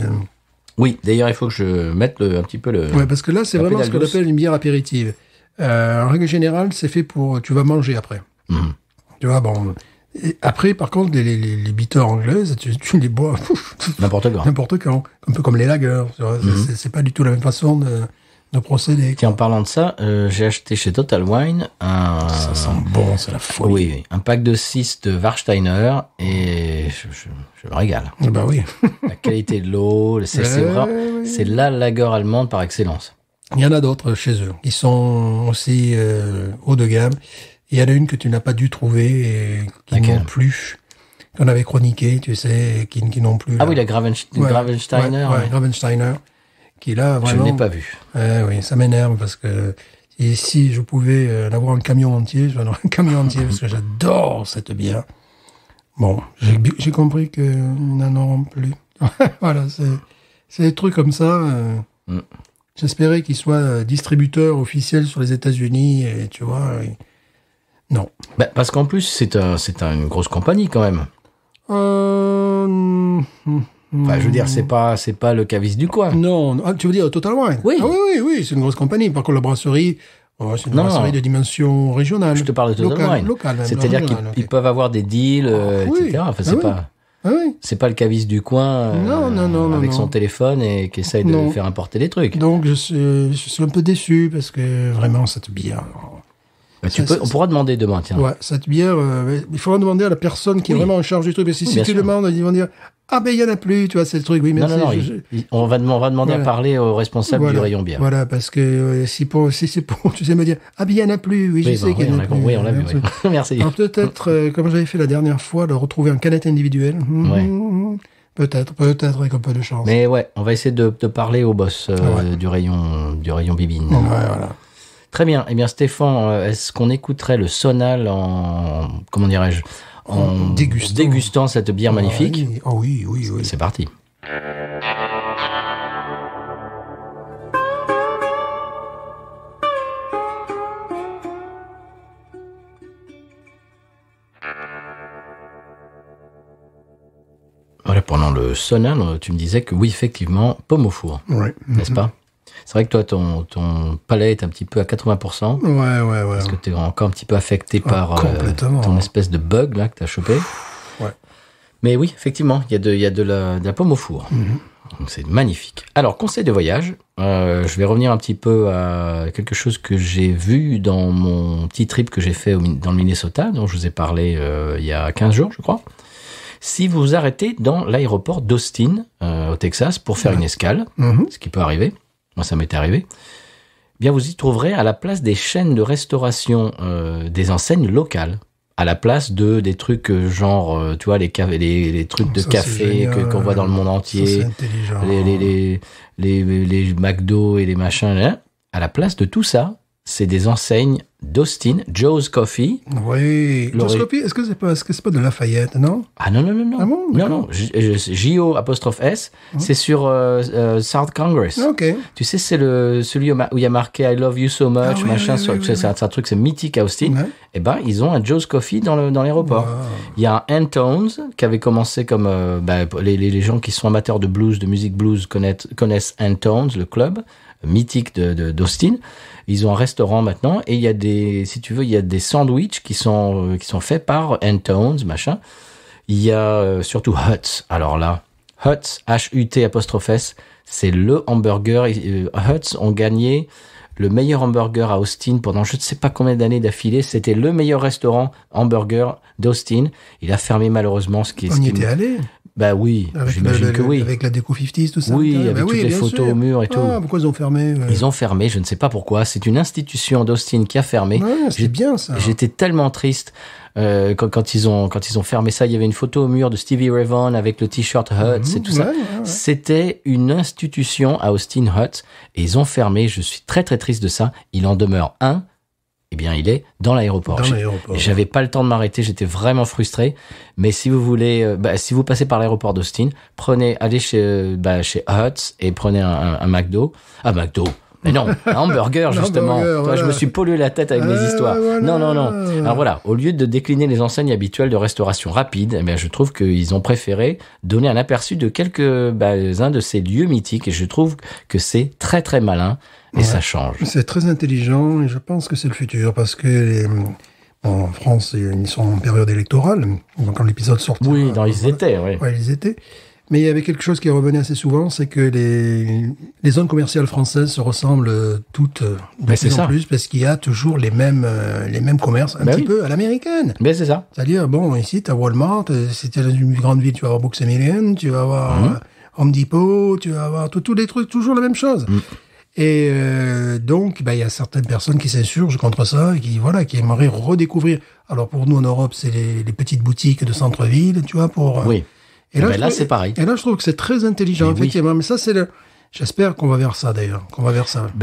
Oui, d'ailleurs, il faut que je mette un petit peu le... Ouais, parce que là, c'est la vraiment ce pédale qu'on douce. appelle une bière apéritive. En règle générale, c'est fait pour... Tu vas manger après. Tu vois, bon... Et après, par contre, les bitters anglaises, tu les bois N'importe quoi. n'importe quand. Un peu comme les lagers. Tu vois, c'est pas du tout la même façon de procéder. Tiens, en parlant de ça, j'ai acheté chez Total Wine Ça sent bon, c'est la folie. Oui, un pack de 6 de Warsteiner et je me régale. Ah bah oui. La qualité de l'eau, c'est la lager allemande par excellence. Il y en a d'autres chez eux qui sont aussi haut de gamme. Il y en a une que tu n'as pas dû trouver et qui Laquelle? n'ont plus, qu'on avait chroniqué, tu sais, qui n'ont plus. Ah là. oui, la Gravensteiner. Ouais, Gravensteiner, qui là, Je vraiment... ne l'ai pas vu. Oui, ça m'énerve parce que si je pouvais en avoir un camion entier, je vais en avoir un camion entier parce que j'adore cette bière. Bon, j'ai compris qu'ils n'en auront plus. Voilà, c'est des trucs comme ça. J'espérais qu'ils soient distributeurs officiels sur les États-Unis et tu vois... Non. Bah, parce qu'en plus, c'est une grosse compagnie quand même. Enfin, je veux dire, c'est pas le caviste du coin. Non. Ah, tu veux dire Total Wine? Oui. Ah, oui, c'est une grosse compagnie. Par contre, la brasserie, c'est une brasserie de dimension régionale. Je te parle de Total Wine. Locale, même, c'est-à-dire régionale, qu'ils peuvent avoir des deals, oui. etc. Enfin, Ah oui. Ah oui. c'est pas le caviste du coin Non, avec non. son téléphone et qui essaye de Non. faire importer des trucs. Donc, je suis un peu déçu parce que vraiment, cette bière... Bah, on pourra demander demain, tiens. Ouais, cette bière, il faudra demander à la personne qui est vraiment en charge du truc. Parce que si bien tu sûr. demandes, ils vont dire, ah ben, il y en a plus, tu vois, c'est le truc. Oui, merci. Non, on va demander Voilà. à parler au responsable du rayon bière. Voilà, parce que si c'est pour, tu sais me dire, ah ben, il y en a plus, oui, je sais qu'il y en a plus. Oui, on l'a vu. Oui. Merci. Alors peut-être, comme j'avais fait la dernière fois, de retrouver en canette individuelle. Peut-être, avec un peu de chance. Mais ouais, on va essayer de parler au boss du rayon bibine. Ouais, voilà. Très bien. Eh bien, Stéphane, est-ce qu'on écouterait le Sonal comment dirais-je, en dégustant cette bière magnifique? Oh oui. C'est parti. Voilà, pendant le Sonal, tu me disais que oui, effectivement, pomme au four, Ouais. n'est-ce pas? C'est vrai que toi, ton palais est un petit peu à 80%. Ouais. Parce que tu es encore un petit peu affecté par complètement. ton espèce de bug là que tu as chopé. Ouais. Mais oui, effectivement, il y a de la pomme au four. Donc c'est magnifique. Alors, conseil de voyage, je vais revenir un petit peu à quelque chose que j'ai vu dans mon petit trip que j'ai fait dans le Minnesota, dont je vous ai parlé il y a 15 jours, je crois. Si vous vous arrêtez dans l'aéroport d'Austin, au Texas, pour faire une escale, ce qui peut arriver, moi ça m'était arrivé, bien vous y trouverez à la place des chaînes de restauration des enseignes locales, à la place des trucs genre, tu vois, les trucs de Ça, café qu'on voit dans le monde entier, ça, c'est intelligent. les McDo et les machins, là. À la place de tout ça, c'est des enseignes d'Austin, Joe's Coffee. Oui. Joe's Coffee, est-ce que c'est pas de Lafayette, non? Ah non. Ah bon, non. J-O''S, c'est sur South Congress. Ok. Tu sais, c'est celui où il y a marqué I love you so much, oui, machin. oui. C'est un truc, c'est mythique à Austin. Ouais. Eh ben, ils ont un Joe's Coffee dans l'aéroport. Wow. Il y a un Antones qui avait commencé comme les gens qui sont amateurs de blues, de musique blues connaissent Antones, le club mythique d'Austin. Ils ont un restaurant maintenant et il y a des sandwichs qui sont faits par Antones, machin. Il y a surtout Huts. Alors là, Huts, H-U-T', c'est le hamburger. Huts ont gagné le meilleur hamburger à Austin pendant je ne sais pas combien d'années d'affilée. C'était le meilleur restaurant hamburger d'Austin. Il a fermé malheureusement. On y était allé. Bah oui, j'imagine que oui. Avec la déco 50s, tout ça. Oui, avec toutes les photos sûr. au mur et tout. Ah, pourquoi ils ont fermé Ils ont fermé, je ne sais pas pourquoi. C'est une institution d'Austin qui a fermé. Ouais, c'est bien ça. J'étais tellement triste quand ils ont fermé ça. Il y avait une photo au mur de Stevie Ray Vaughan avec le t-shirt Huts et tout ça. Ouais. C'était une institution à Austin, Huts, et ils ont fermé. Je suis très très triste de ça. Il en demeure un. Eh bien, il est dans l'aéroport. J'avais pas le temps de m'arrêter, j'étais vraiment frustré. Mais si vous voulez, si vous passez par l'aéroport d'Austin, allez chez Huts et prenez un McDo. Ah, McDo. Mais non, un hamburger, justement. Voilà. Je me suis pollué la tête avec mes histoires. Voilà. Non. Alors voilà, au lieu de décliner les enseignes habituelles de restauration rapide, eh bien, je trouve qu'ils ont préféré donner un aperçu de quelques-uns de ces lieux mythiques. Et je trouve que c'est très, très malin. Et ça change. C'est très intelligent et je pense que c'est le futur parce que en France, ils sont en période électorale. Donc quand l'épisode sortira... Oui, ils étaient, oui. Ouais, ils étaient. Mais il y avait quelque chose qui revenait assez souvent, c'est que les zones commerciales françaises se ressemblent toutes de plus en plus parce qu'il y a toujours les mêmes commerces, un petit peu à l'américaine. Mais c'est ça. C'est-à-dire, bon, ici, tu as Walmart, si tu es dans une grande ville, tu vas avoir Books A Million, tu vas avoir Home Depot, tu vas avoir tous les trucs, toujours la même chose. Et donc, il y a certaines personnes qui s'insurgent contre ça et qui aimeraient redécouvrir. Alors pour nous en Europe, c'est les petites boutiques de centre-ville, tu vois, pour. Oui. Et là, c'est pareil. Et là, je trouve que c'est très intelligent, effectivement. Mais ça, j'espère qu'on va vers ça, d'ailleurs.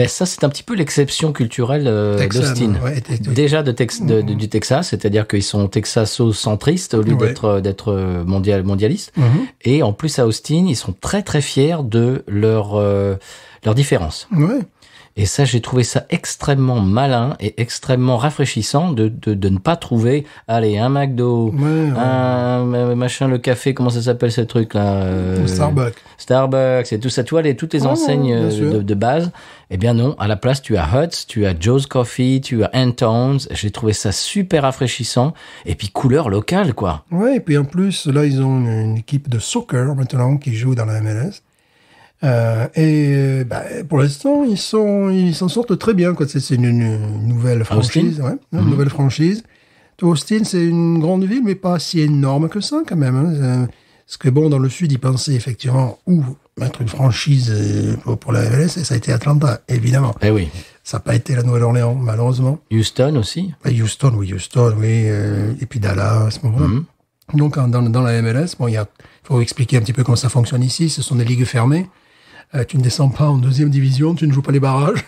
Ça, c'est un petit peu l'exception culturelle d'Austin. Ouais, déjà du Texas, c'est-à-dire qu'ils sont texaso-centristes au lieu d'être mondialistes. Et en plus, à Austin, ils sont très, très fiers de leurs différences. Ouais. Et ça, j'ai trouvé ça extrêmement malin et extrêmement rafraîchissant de ne pas trouver, un McDo, un machin, le café, comment ça s'appelle ce truc-là Starbucks et tout ça, tu vois, toutes les enseignes de base. Eh bien non, à la place, tu as Huts, tu as Joe's Coffee, tu as Antones. J'ai trouvé ça super rafraîchissant. Et puis, couleur locale, quoi. Ouais, et puis en plus, là, ils ont une équipe de soccer maintenant qui joue dans la MLS. Pour l'instant, ils s'en sortent très bien. C'est une nouvelle franchise. Une nouvelle franchise. Austin, c'est une grande ville, mais pas si énorme que ça, quand même. Parce que bon, dans le sud, ils pensaient effectivement où mettre une franchise pour la MLS, et ça a été Atlanta, évidemment. Eh oui. Ça n'a pas été la Nouvelle-Orléans, malheureusement. Houston aussi. Houston, oui. Et puis Dallas, à ce moment-là. Donc, dans la MLS, il faut expliquer un petit peu comment ça fonctionne ici. Ce sont des ligues fermées. Tu ne descends pas en deuxième division, tu ne joues pas les barrages.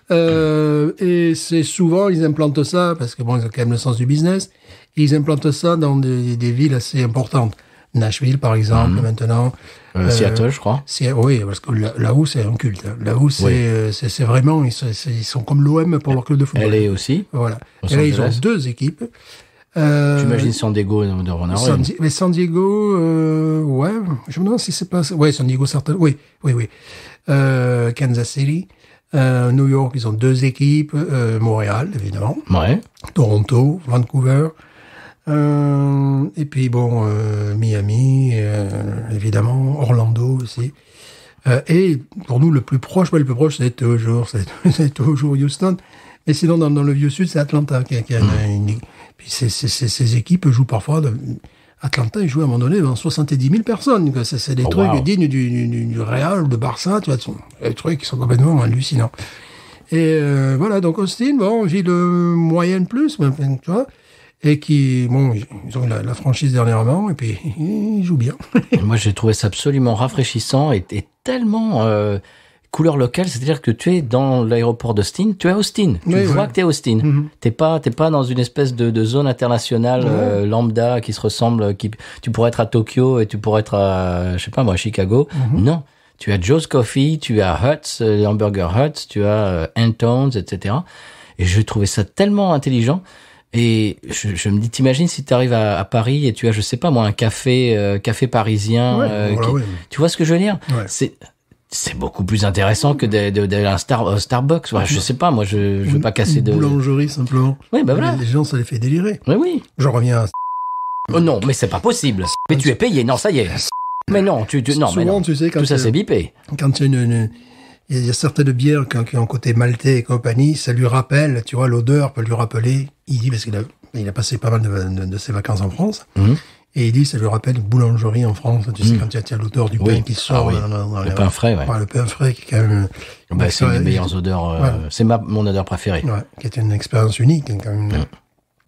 Et c'est souvent, ils implantent ça, parce que bon, ils ont quand même le sens du business, et ils implantent ça dans des villes assez importantes. Nashville, par exemple, maintenant. Seattle, je crois. Oui, parce que là-haut, c'est un culte. Là-haut, c'est vraiment, ils sont comme l'OM pour leur club de football. LA aussi. Voilà. Et là, ils ont deux équipes. J'imagine San Diego de Ronald. Mais San Diego, je me demande si c'est pas... Ouais, San Diego, certainement. Oui. Kansas City, New York, ils ont deux équipes. Montréal, évidemment. Ouais. Toronto, Vancouver. Et puis, Miami, évidemment. Orlando aussi. Et pour nous, le plus proche, c'est toujours Houston. Mais sinon, dans le Vieux-Sud, c'est Atlanta qui a une... Puis ces équipes jouent parfois... Atlanta, ils jouent à un moment donné devant 70 000 personnes. C'est des trucs dignes du Real, de Barça, tu vois, des trucs qui sont complètement hallucinants. Et voilà, donc Austin, ville moyenne plus, tu vois, et qui, ils ont la franchise dernièrement, et puis ils jouent bien. Moi, j'ai trouvé ça absolument rafraîchissant et tellement... couleur locale, c'est-à-dire que tu es dans l'aéroport d'Austin, tu es à Austin. Tu vois que tu es à Austin. T'es pas dans une espèce de zone internationale lambda qui se ressemble. Tu pourrais être à Tokyo et tu pourrais être à, je sais pas moi, à Chicago. Non. Tu as Joe's Coffee, tu as Hut's, Hamburger Hut, tu as Antone's, etc. Et je trouvais ça tellement intelligent. Et je me dis, t'imagines si tu arrives à Paris et tu as, je sais pas moi, un café parisien. Tu vois ce que je veux dire? C'est beaucoup plus intéressant que d'aller à un Starbucks. Ouais, je sais pas, moi, je veux pas casser de... boulangerie, simplement. Oui, bah voilà. Les gens, ça les fait délirer. Oui. J'en reviens à... Oh non, mais c'est pas possible. Mais tu es payé. Non, ça y est. Mais non, non, souvent, mais non. tu sais, quand tout ça, c'est bipé. Quand il y a certaines bières qui ont un côté maltais et compagnie, ça lui rappelle, tu vois, l'odeur peut lui rappeler. Il dit, parce qu'il a passé pas mal de ses vacances en France. Et il dit, ça lui rappelle une boulangerie en France. Tu sais, quand il y a l'odeur du pain qui sort. Le pain frais, ouais. Le pain frais qui est quand même... c'est une des meilleures odeurs. C'est mon odeur préférée. Ouais, qui est une expérience unique, quand même.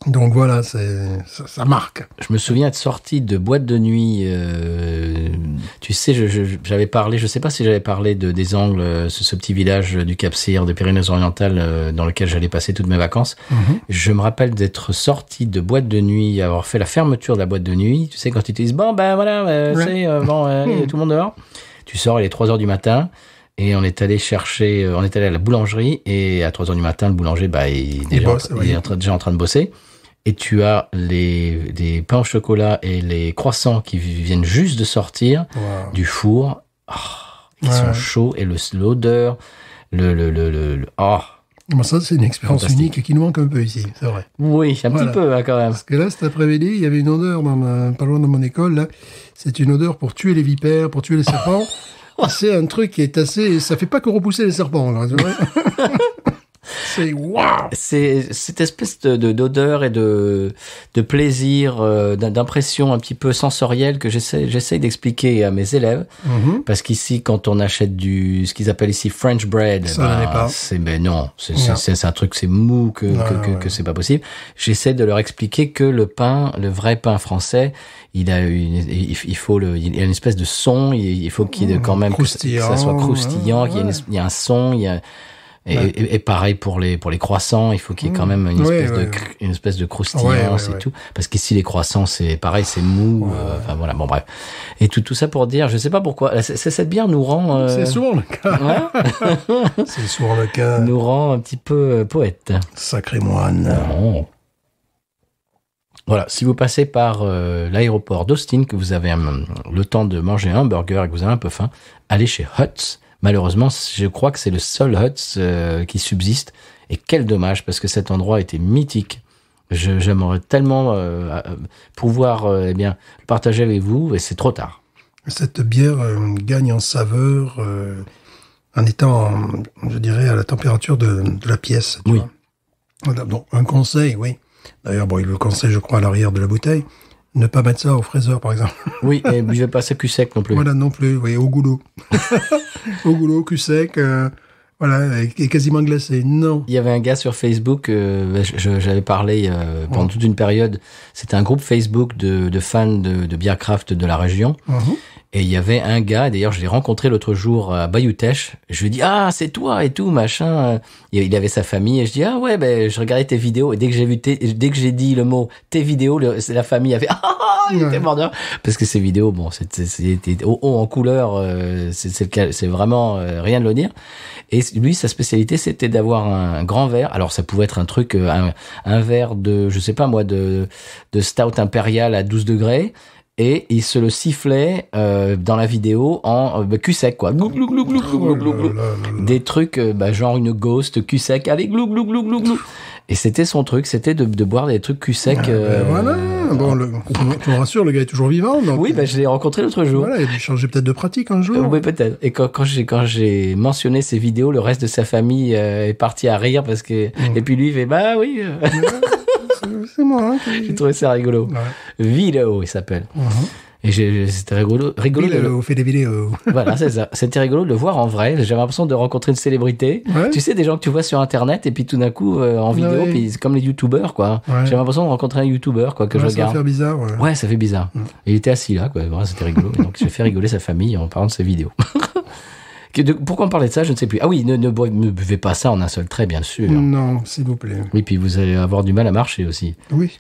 Donc voilà, ça marque. Je me souviens être sorti de boîte de nuit. Tu sais, j'avais parlé, je sais pas si j'avais parlé des Angles, ce petit village du Cap-Cyr, des Pyrénées-Orientales, dans lequel j'allais passer toutes mes vacances. Je me rappelle d'être sorti de boîte de nuit, avoir fait la fermeture de la boîte de nuit. Tu sais, quand ils te disent, bon, ben voilà, allez, tout le monde dehors. Tu sors, il est 3h du matin. Et on est allé à la boulangerie, et à 3h du matin, le boulanger, il est déjà en train de bosser. Et tu as des pains au chocolat et les croissants qui viennent juste de sortir du four, qui sont chauds, et l'odeur, Bon, ça, c'est une expérience unique qui nous manque un peu ici, c'est vrai. Oui, un petit peu, quand même. Parce que là, cet après-midi, il y avait une odeur pas loin de mon école, là. C'est une odeur pour tuer les vipères, pour tuer les serpents. C'est un truc qui est assez... Ça fait pas que repousser les serpents, là. C'est waouh. C'est cette espèce d'odeur et de plaisir, d'impression un petit peu sensorielle que j'essaie d'expliquer à mes élèves. Parce qu'ici, quand on achète ce qu'ils appellent ici French bread, ça n'est pas. C'est un truc, c'est mou que c'est pas possible. J'essaie de leur expliquer que le vrai pain français, il a une espèce de son, il faut qu'il y ait quand même que ça soit croustillant, qu'il y ait un son, et pareil pour les croissants, il faut qu'il y ait quand même une espèce de croustillance et tout, parce qu'ici les croissants c'est pareil, c'est mou. Enfin voilà, bon bref. Et tout ça pour dire, je sais pas pourquoi, cette bière nous rend. C'est souvent le cas. C'est souvent le cas. Nous rend un petit peu poète. Sacré moine. Oh. Voilà, si vous passez par l'aéroport d'Austin, que vous avez le temps de manger un burger et que vous avez un peu faim, allez chez Hut's. Malheureusement, je crois que c'est le seul Hut's qui subsiste. Et quel dommage, parce que cet endroit était mythique. J'aimerais tellement pouvoir le partager avec vous, et c'est trop tard. Cette bière gagne en saveur en étant, je dirais, à la température de la pièce. Tu vois. Voilà, donc, un conseil, oui. D'ailleurs, il le conseille, je crois, à l'arrière de la bouteille. Ne pas mettre ça au fraiseur, par exemple. Oui, et buvez pas ça cul sec non plus. Voilà, non plus, oui, au goulot. Au goulot, cul sec, et quasiment glacé. Non. Il y avait un gars sur Facebook, j'avais parlé pendant toute une période, c'était un groupe Facebook de fans de bière craft de la région. Et il y avait un gars, d'ailleurs je l'ai rencontré l'autre jour à Bayou-Teche, je lui ai dit « Ah, c'est toi et tout, machin ». Il avait sa famille et je dis « Ah ouais, je regardais tes vidéos ». Et dès que j'ai dit le mot « tes vidéos », la famille avait « Ah, il était mort de rire ». Parce que ces vidéos, c'était haut en couleur, c'est vraiment rien de le dire. Et lui, sa spécialité, c'était d'avoir un grand verre. Alors ça pouvait être un truc, un verre de, je sais pas moi, de stout impérial à 12 degrés. Et il se le sifflait dans la vidéo en cul sec, quoi. Glou, glou, glou, glou, glou, glou, glou. Des trucs genre une ghost cul sec, allez, glou, glou, glou, glou, glou. Et c'était son truc, c'était de boire des trucs cul sec. Voilà, bon, je me rassure, le gars est toujours vivant. Donc, oui, je l'ai rencontré l'autre jour. Voilà, il a dû changer peut-être de pratique un jour. Oui, peut-être. Et quand j'ai mentionné ces vidéos, le reste de sa famille est parti à rire parce que... Et puis lui, il fait, bah oui... C'est moi. J'ai trouvé ça rigolo. Vidéo, il s'appelle. Et c'était rigolo. Vidéo, fait des vidéos. Voilà, c'est ça. C'était rigolo de le voir en vrai. J'avais l'impression de rencontrer une célébrité. Ouais. Tu sais, des gens que tu vois sur Internet et puis tout d'un coup en vidéo, puis c'est comme les YouTubers, quoi. Ouais. J'avais l'impression de rencontrer un YouTuber, quoi, que je regarde. Ça fait bizarre. Ouais, ça fait bizarre. Et il était assis là, quoi. Voilà, c'était rigolo. Et donc j'ai fait rigoler sa famille en parlant de ses vidéos. Pourquoi on parlait de ça, je ne sais plus. Ah oui, ne buvez pas ça en un seul trait, bien sûr. Non, s'il vous plaît. Oui, puis vous allez avoir du mal à marcher aussi. Oui.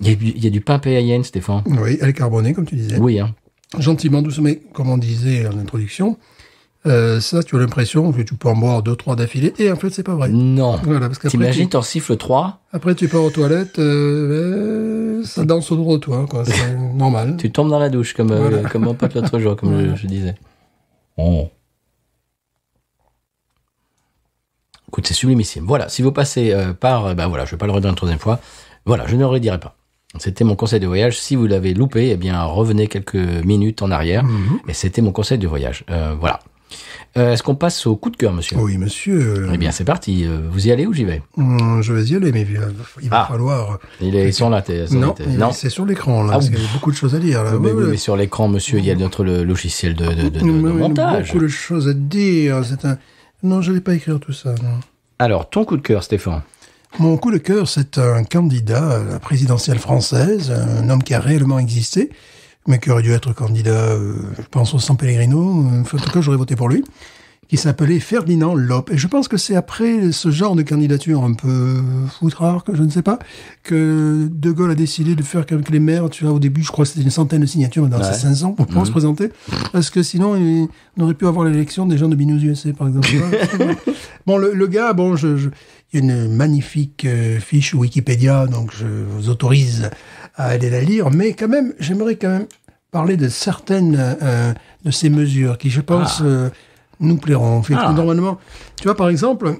Il y a du pain PAIN, Stéphane. Oui, elle est carbonée, comme tu disais. Oui, hein. Gentiment, doucement, mais comme on disait en introduction, ça, tu as l'impression que tu peux en boire 2-3 d'affilée, et en fait, c'est pas vrai. Non. Voilà, parce qu'après, T'imagines, t'en siffles 3, après, tu pars aux toilettes, ça danse autour de toi, quoi. C'est normal. tu tombes dans la douche, comme mon pote l'autre jour, comme Voilà. je disais. Oh. Écoute, c'est sublimissime. Voilà, si vous passez par... voilà, je vais pas le redire une troisième fois. Voilà, je ne le redirai pas. C'était mon conseil de voyage. Si vous l'avez loupé, eh bien, revenez quelques minutes en arrière. Et c'était mon conseil de voyage. Voilà. Est-ce qu'on passe au coup de cœur, monsieur? Oui, monsieur. Eh bien, c'est parti. Vous y allez ou j'y vais? Je vais y aller, mais il va falloir... Ils sont là, Non, c'est sur l'écran, là, parce qu'il y a beaucoup de choses à dire, là. Mais, mais sur l'écran, monsieur, il y a notre logiciel de montage. Beaucoup de choses à dire. Non, je ne vais pas écrire tout ça, non. Alors, ton coup de cœur, Stéphane? Mon coup de cœur, c'est un candidat à la présidentielle française, un homme qui a réellement existé, mais qui aurait dû être candidat, je pense, au San Pellegrino. Enfin, en tout cas, j'aurais voté pour lui, qui s'appelait Ferdinand Loppe. Et je pense que c'est après ce genre de candidature un peu foutrard, que je ne sais pas, que De Gaulle a décidé de faire qu'avec les maires, tu vois, au début, je crois que c'était une centaine de signatures, maintenant c'est 500 pour pouvoir se présenter, parce que sinon, on aurait pu avoir l'élection des gens de Binous USA, par exemple. Bon, le gars, bon, il y a une magnifique fiche Wikipédia, donc je vous autorise à aller la lire, mais quand même, j'aimerais quand même parler de certaines de ces mesures qui, je pense, nous plairont. Normalement, tu vois, par exemple,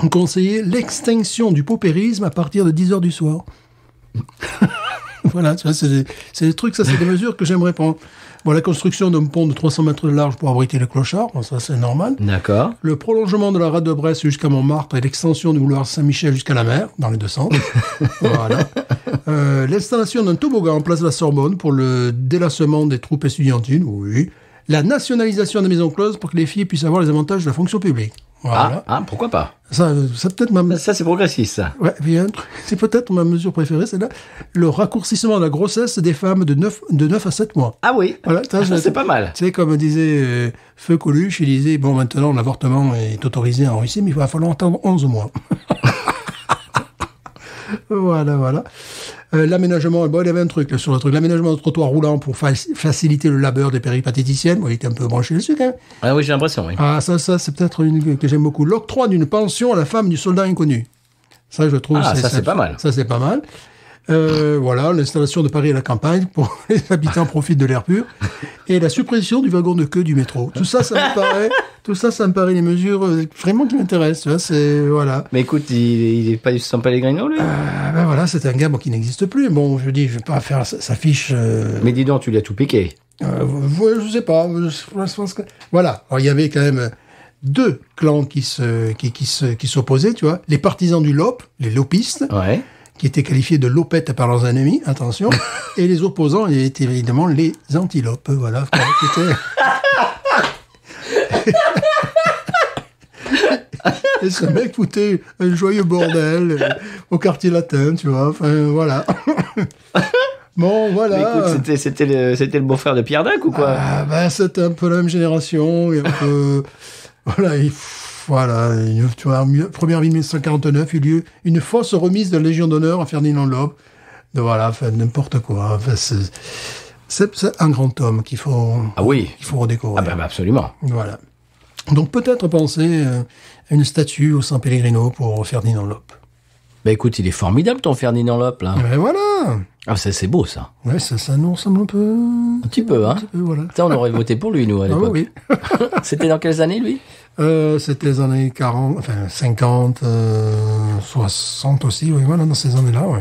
on conseillait l'extinction du paupérisme à partir de 10h du soir. Voilà, tu vois, c'est des trucs, ça, c'est des mesures que j'aimerais prendre. Bon, la construction d'un pont de 300 mètres de large pour abriter les clochards, bon, ça, c'est normal. D'accord. Le prolongement de la rade de Brest jusqu'à Montmartre et l'extension du boulevard Saint-Michel jusqu'à la mer, dans les deux sens. Voilà. L'installation d'un toboggan en place de la Sorbonne pour le délassement des troupes estudiantines, oui. La nationalisation des maisons closes pour que les filles puissent avoir les avantages de la fonction publique. Voilà. Pourquoi pas? Ça peut-être Ça, c'est progressiste, ça. Ouais, bien, c'est peut-être ma mesure préférée, c'est là le raccourcissement de la grossesse des femmes de 9 à 7 mois. Ah oui, voilà, ça, c'est pas mal. Tu sais, comme disait Feu Coluche, il disait, bon, maintenant, l'avortement est autorisé en Russie, mais il va falloir attendre 11 mois. Voilà. L'aménagement, bon, il y avait un truc là, sur le truc. L'aménagement de trottoirs roulants pour faciliter le labeur des péripatéticiennes. Bon, il était un peu branché dessus, quand même. Ah oui, j'ai l'impression, oui. Ah, ça, c'est peut-être une que j'aime beaucoup. L'octroi d'une pension à la femme du soldat inconnu. Ça, je trouve... ça, c'est pas mal. Ça, c'est pas mal. Voilà, l'installation de Paris à la campagne pour que les habitants profitent de l'air pur. Et la suppression du wagon de queue du métro. Tout ça me paraît les mesures vraiment qui m'intéressent. Tu vois, c'est, voilà. Mais écoute, il est pas du San Pellegrino, lui? Ben voilà, c'est un gars qui n'existe plus. Bon, je dis, je vais pas faire sa fiche. Mais dis donc, tu l'as tout piqué. Je sais pas. Je pense que... Voilà. Alors, il y avait quand même deux clans qui s'opposaient, tu vois. Les partisans du LOP, les lopistes. Ouais. Qui étaient qualifiés de lopettes par leurs ennemis, attention, et les opposants étaient évidemment les antilopes, voilà. Qui étaient... Et ce mec foutait un joyeux bordel au quartier latin, tu vois, enfin, voilà. Bon, voilà. Mais écoute, c'était le beau-frère de Pierre Dac ou quoi? C'était un peu la même génération, et un peu... Voilà, voilà, tu vois, première vie de 1949, il y a eu une fausse remise de la Légion d'honneur à Ferdinand Loppe. Voilà, enfin, n'importe quoi. Enfin, c'est un grand homme qu'il faut redécorer. Absolument. Voilà. Donc, peut-être penser à une statue au San Pellegrino pour Ferdinand Loppe. Bah écoute, il est formidable ton Ferdinand Loppe, là. Mais voilà. Ah, c'est beau, ça. Ouais, ça nous ressemble un peu. Un petit peu, hein. Un petit peu, voilà. Ça, on aurait voté pour lui, nous, à l'époque. Oui. C'était dans quelles années, lui? C'était les années 40, enfin 50, 60 aussi, oui, voilà, dans ces années-là, oui.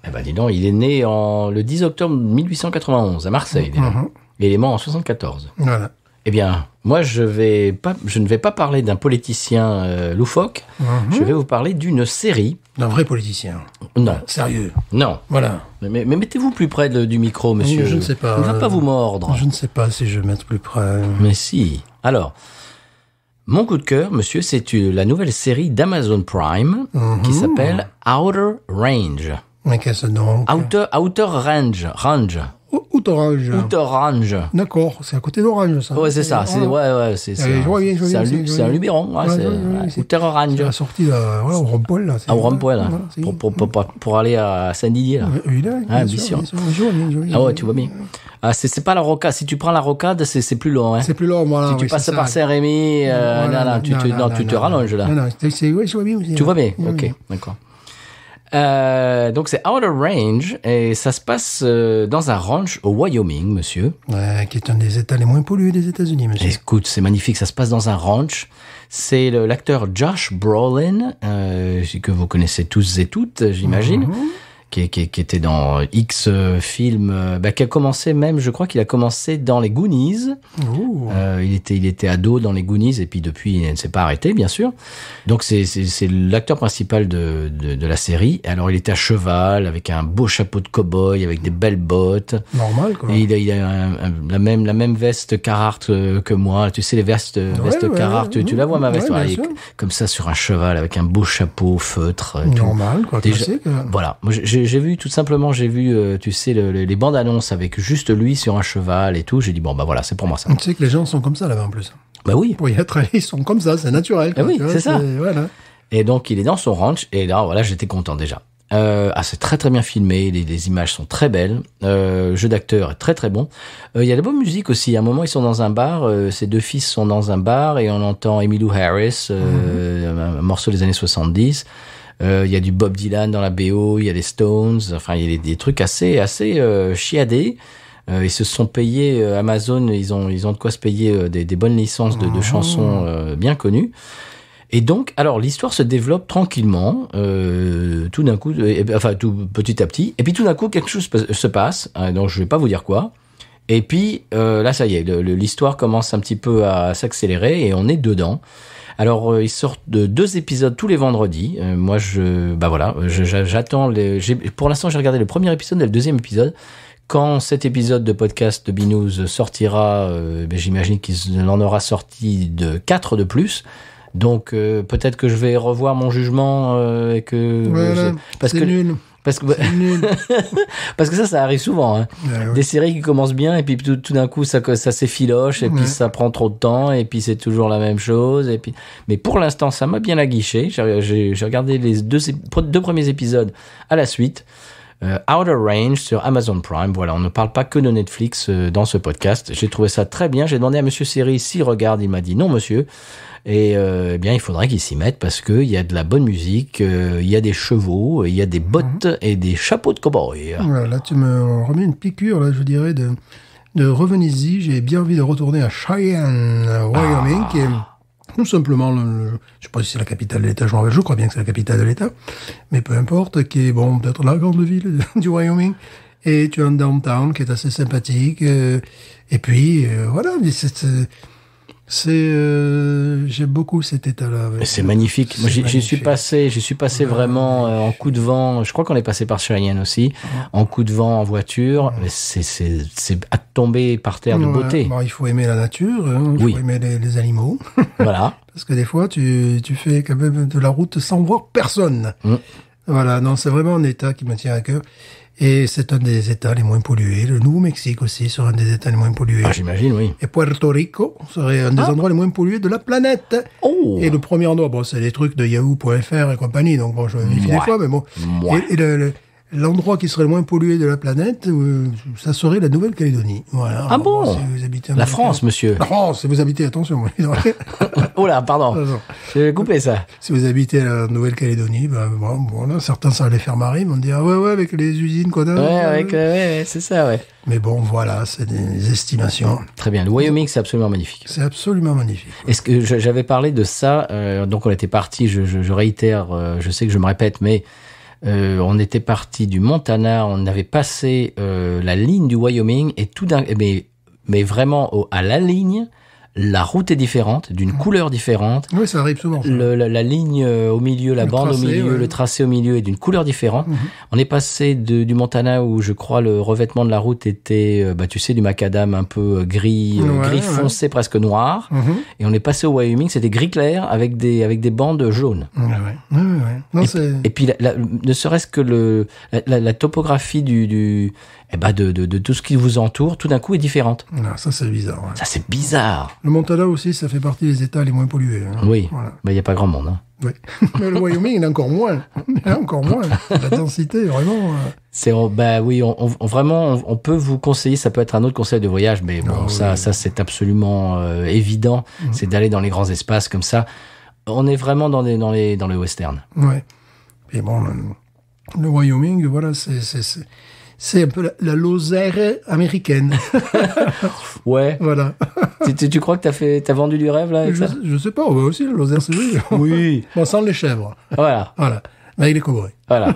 Eh ben, dis donc, il est né le 10 octobre 1891 à Marseille, déjà. Et il est mort en 74. Voilà. Eh bien, moi, je ne vais pas parler d'un politicien loufoque. Je vais vous parler d'une série. D'un vrai politicien. Non. Sérieux. Non. Voilà. Mais mettez-vous plus près du micro, monsieur. Je ne sais pas. Il ne va pas vous mordre. Je ne sais pas si je vais mettre plus près. Mais si. Alors, mon coup de cœur, monsieur, c'est la nouvelle série d'Amazon Prime qui s'appelle Outer Range. Mais qu'est-ce donc? Outer Range. Outre-Orange. Outre-Orange. D'accord, c'est à côté d'Orange, ça. Ouais, c'est ça. C'est Je vois bien, c'est un Luberon. Ouais, c'est Outre-Orange. C'est la sortie au rond-point, là. Au rond-point, là. Pour aller à Saint-Didier, là. Évidemment, Ah, bien sûr. Je vois bien. Ah ouais, tu vois bien. Ah, c'est pas la rocade. Si tu prends la rocade, c'est plus long, hein. C'est plus long, voilà. Si tu passes par Saint-Rémy, tu te rallonges, là. Non, je vois bien aussi. Tu vois bien? Ok, d'accord. Donc c'est Outer Range et ça se passe dans un ranch au Wyoming, monsieur. Ouais, qui est un des États les moins pollués des États-Unis, monsieur. Et écoute, c'est magnifique, ça se passe dans un ranch. C'est l'acteur Josh Brolin, que vous connaissez tous et toutes, j'imagine, qui était dans X films, qui a commencé même, je crois qu'il a commencé dans les Goonies. Il était ado dans les Goonies et puis depuis il ne s'est pas arrêté, bien sûr. Donc c'est l'acteur principal de la série. Alors il était à cheval avec un beau chapeau de cow-boy avec des belles bottes. Normal, quoi. Et il a la même veste Carhartt que moi. Tu sais les vestes Carhartt. Tu la vois ma veste, ouais, comme ça sur un cheval avec un beau chapeau feutre. Normal, quoi. Classique. Voilà. Moi, j'ai vu, tout simplement, tu sais, les bandes annonces avec juste lui sur un cheval et tout. J'ai dit, bon, bah voilà, c'est pour moi ça. Tu sais que les gens sont comme ça là-bas en plus. Bah oui. Pour y être allés, ils sont comme ça, c'est naturel. Bah oui, c'est ça. Voilà. Et donc, il est dans son ranch et là, voilà, j'étais content déjà. C'est très très bien filmé, les images sont très belles, jeu d'acteur est très très bon. Il y a de la bonne musique aussi. À un moment, ils sont dans un bar, ses deux fils sont dans un bar et on entend Emmylou Harris, un morceau des années 70. Il y a du Bob Dylan dans la BO, il y a des Stones, enfin il y a des trucs assez chiadés. Ils se sont payés Amazon, ils ont de quoi se payer des bonnes licences de chansons bien connues. Et donc, alors l'histoire se développe tranquillement, tout d'un coup, tout petit à petit. Et puis tout d'un coup, quelque chose se passe. Donc je vais pas vous dire quoi. Et puis là, ça y est, l'histoire commence un petit peu à s'accélérer et on est dedans. Alors, ils sortent de 2 épisodes tous les vendredis. Moi, j'attends pour l'instant, j'ai regardé le premier épisode et le deuxième épisode. Quand cet épisode de podcast de B-News sortira, j'imagine qu'il en aura sorti 4 de plus. Donc, peut-être que je vais revoir mon jugement et que... Voilà, c'est nul. Parce que ça arrive souvent, hein. Ouais. Des séries qui commencent bien et puis tout d'un coup ça s'effiloche et puis ça prend trop de temps et puis c'est toujours la même chose et puis mais pour l'instant ça m'a bien aguiché. J'ai regardé les deux premiers épisodes à la suite. Outer Range sur Amazon Prime. Voilà, on ne parle pas que de Netflix dans ce podcast. J'ai trouvé ça très bien. J'ai demandé à Monsieur Série s'il regarde. Il m'a dit non, monsieur. Et bien, il faudrait qu'il s'y mette parce que il y a de la bonne musique, il y a des chevaux, il y a des bottes et des chapeaux de cow-boy. Voilà, là, tu me remets une piqûre, là, je dirais, de revenez-y. J'ai bien envie de retourner à Cheyenne, Wyoming, qui est tout simplement, je ne sais pas si c'est la capitale de l'État, je crois bien que c'est la capitale de l'État, mais peu importe, qui est, peut-être la grande ville du Wyoming. Et tu as un downtown qui est assez sympathique. Et puis, voilà, j'aime beaucoup cet état-là. C'est magnifique. Moi, j'y suis passé vraiment en coup de vent. Je crois qu'on est passé par Cheyenne aussi, en coup de vent en voiture. C'est à tomber par terre de beauté. Bon, il faut aimer la nature, il faut aimer les animaux. Voilà. Parce que des fois, tu fais quand même de la route sans voir personne. Voilà, non, c'est vraiment un état qui me tient à cœur. Et c'est un des États les moins pollués. Le Nouveau-Mexique aussi sera un des États les moins pollués. Ah, j'imagine, oui. Et Puerto Rico serait un des endroits les moins pollués de la planète. Oh. Et le premier endroit, c'est des trucs de Yahoo.fr et compagnie, donc je vérifie des fois, mais bon. Et l'endroit qui serait le moins pollué de la planète, ça serait la Nouvelle-Calédonie. Voilà. Ah bon? Si vous habitez la France, monsieur. La France, si vous habitez, attention. Oh là, pardon. Je vais couper ça. Si vous habitez la Nouvelle-Calédonie, là, certains, ça va les faire marrer, ils vont dire, ouais, avec les usines qu'on a. Ouais, c'est ça, ouais. Mais bon, voilà, c'est des estimations. Très bien. Le Wyoming, c'est absolument magnifique. C'est absolument magnifique. Est-ce que j'avais parlé de ça, donc on était parti, je réitère, je sais que je me répète, mais on était parti du Montana, on avait passé la ligne du Wyoming et tout mais vraiment à la ligne, la route est différente, d'une couleur différente. Oui, ça arrive souvent. Ça. La ligne au milieu, la bande tracé, au milieu, le tracé au milieu est d'une couleur différente. On est passé du Montana où je crois le revêtement de la route était, tu sais, du macadam un peu gris foncé, presque noir. Et on est passé au Wyoming, c'était gris clair avec des bandes jaunes. Non, et puis, ne serait-ce que la topographie de tout ce qui vous entoure, tout d'un coup, est différente. Ah, ça, c'est bizarre. Ouais. Ça, c'est bizarre. Le Montana aussi, ça fait partie des États les moins pollués. Hein. Oui, Voilà. il n'y a pas grand monde. Hein. Oui. Mais le Wyoming, il est encore moins. Il est encore moins. La densité, vraiment. Vraiment, on peut vous conseiller, ça peut être un autre conseil de voyage, mais bon, ça c'est absolument évident, c'est d'aller dans les grands espaces comme ça. On est vraiment dans les westerns. Ouais. Et bon, le Wyoming, voilà, c'est un peu la Lozère américaine. Ouais. Voilà. Tu crois que t'as vendu du rêve là avec ça? Je sais pas, on va aussi la Lozère, c'est joli. Oui. Bon, sans les chèvres. Voilà. Voilà. Mais avec les cow-boys. Voilà.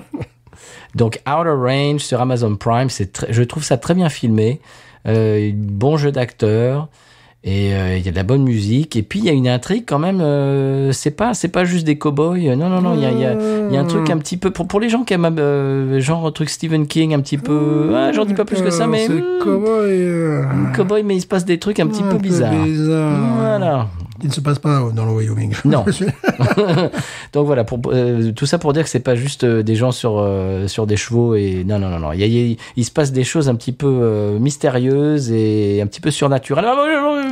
Donc Outer Range sur Amazon Prime, je trouve ça très bien filmé, bon jeu d'acteurs. Et il y a de la bonne musique, et puis il y a une intrigue quand même. C'est pas juste des cow-boys. Non. Il y a un truc un petit peu pour les gens qui aiment genre truc Stephen King un petit peu. J'en dis pas plus que ça, mais c'est cow-boy, mais il se passe des trucs un petit peu bizarres. Voilà. Il ne se passe pas dans le Wyoming. Non. Donc voilà, tout ça pour dire que c'est pas juste des gens sur des chevaux et non. Il se passe des choses un petit peu mystérieuses et un petit peu surnaturelles.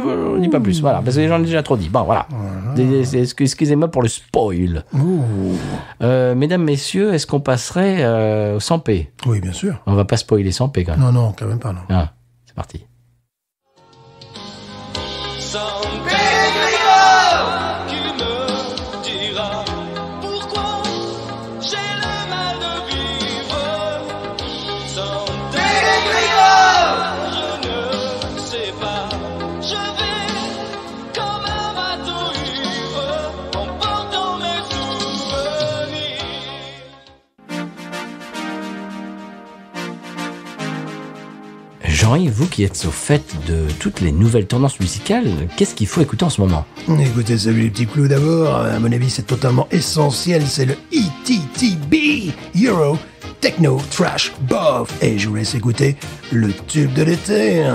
On dit pas plus, voilà, parce que les gens l'ont déjà trop dit. Bon, voilà. Excusez-moi pour le spoil. Mesdames, messieurs, est-ce qu'on passerait au 100p? Oui, bien sûr. On va pas spoiler 100p quand même. Non, quand même pas, non. Ah, c'est parti. Jean-Yves, vous qui êtes au fait de toutes les nouvelles tendances musicales, qu'est-ce qu'il faut écouter en ce moment? Écoutez, salut les petits clous d'abord. À mon avis, c'est totalement essentiel. C'est le ETTB, Euro Techno Trash Bof. Et je vous laisse écouter le tube de l'été.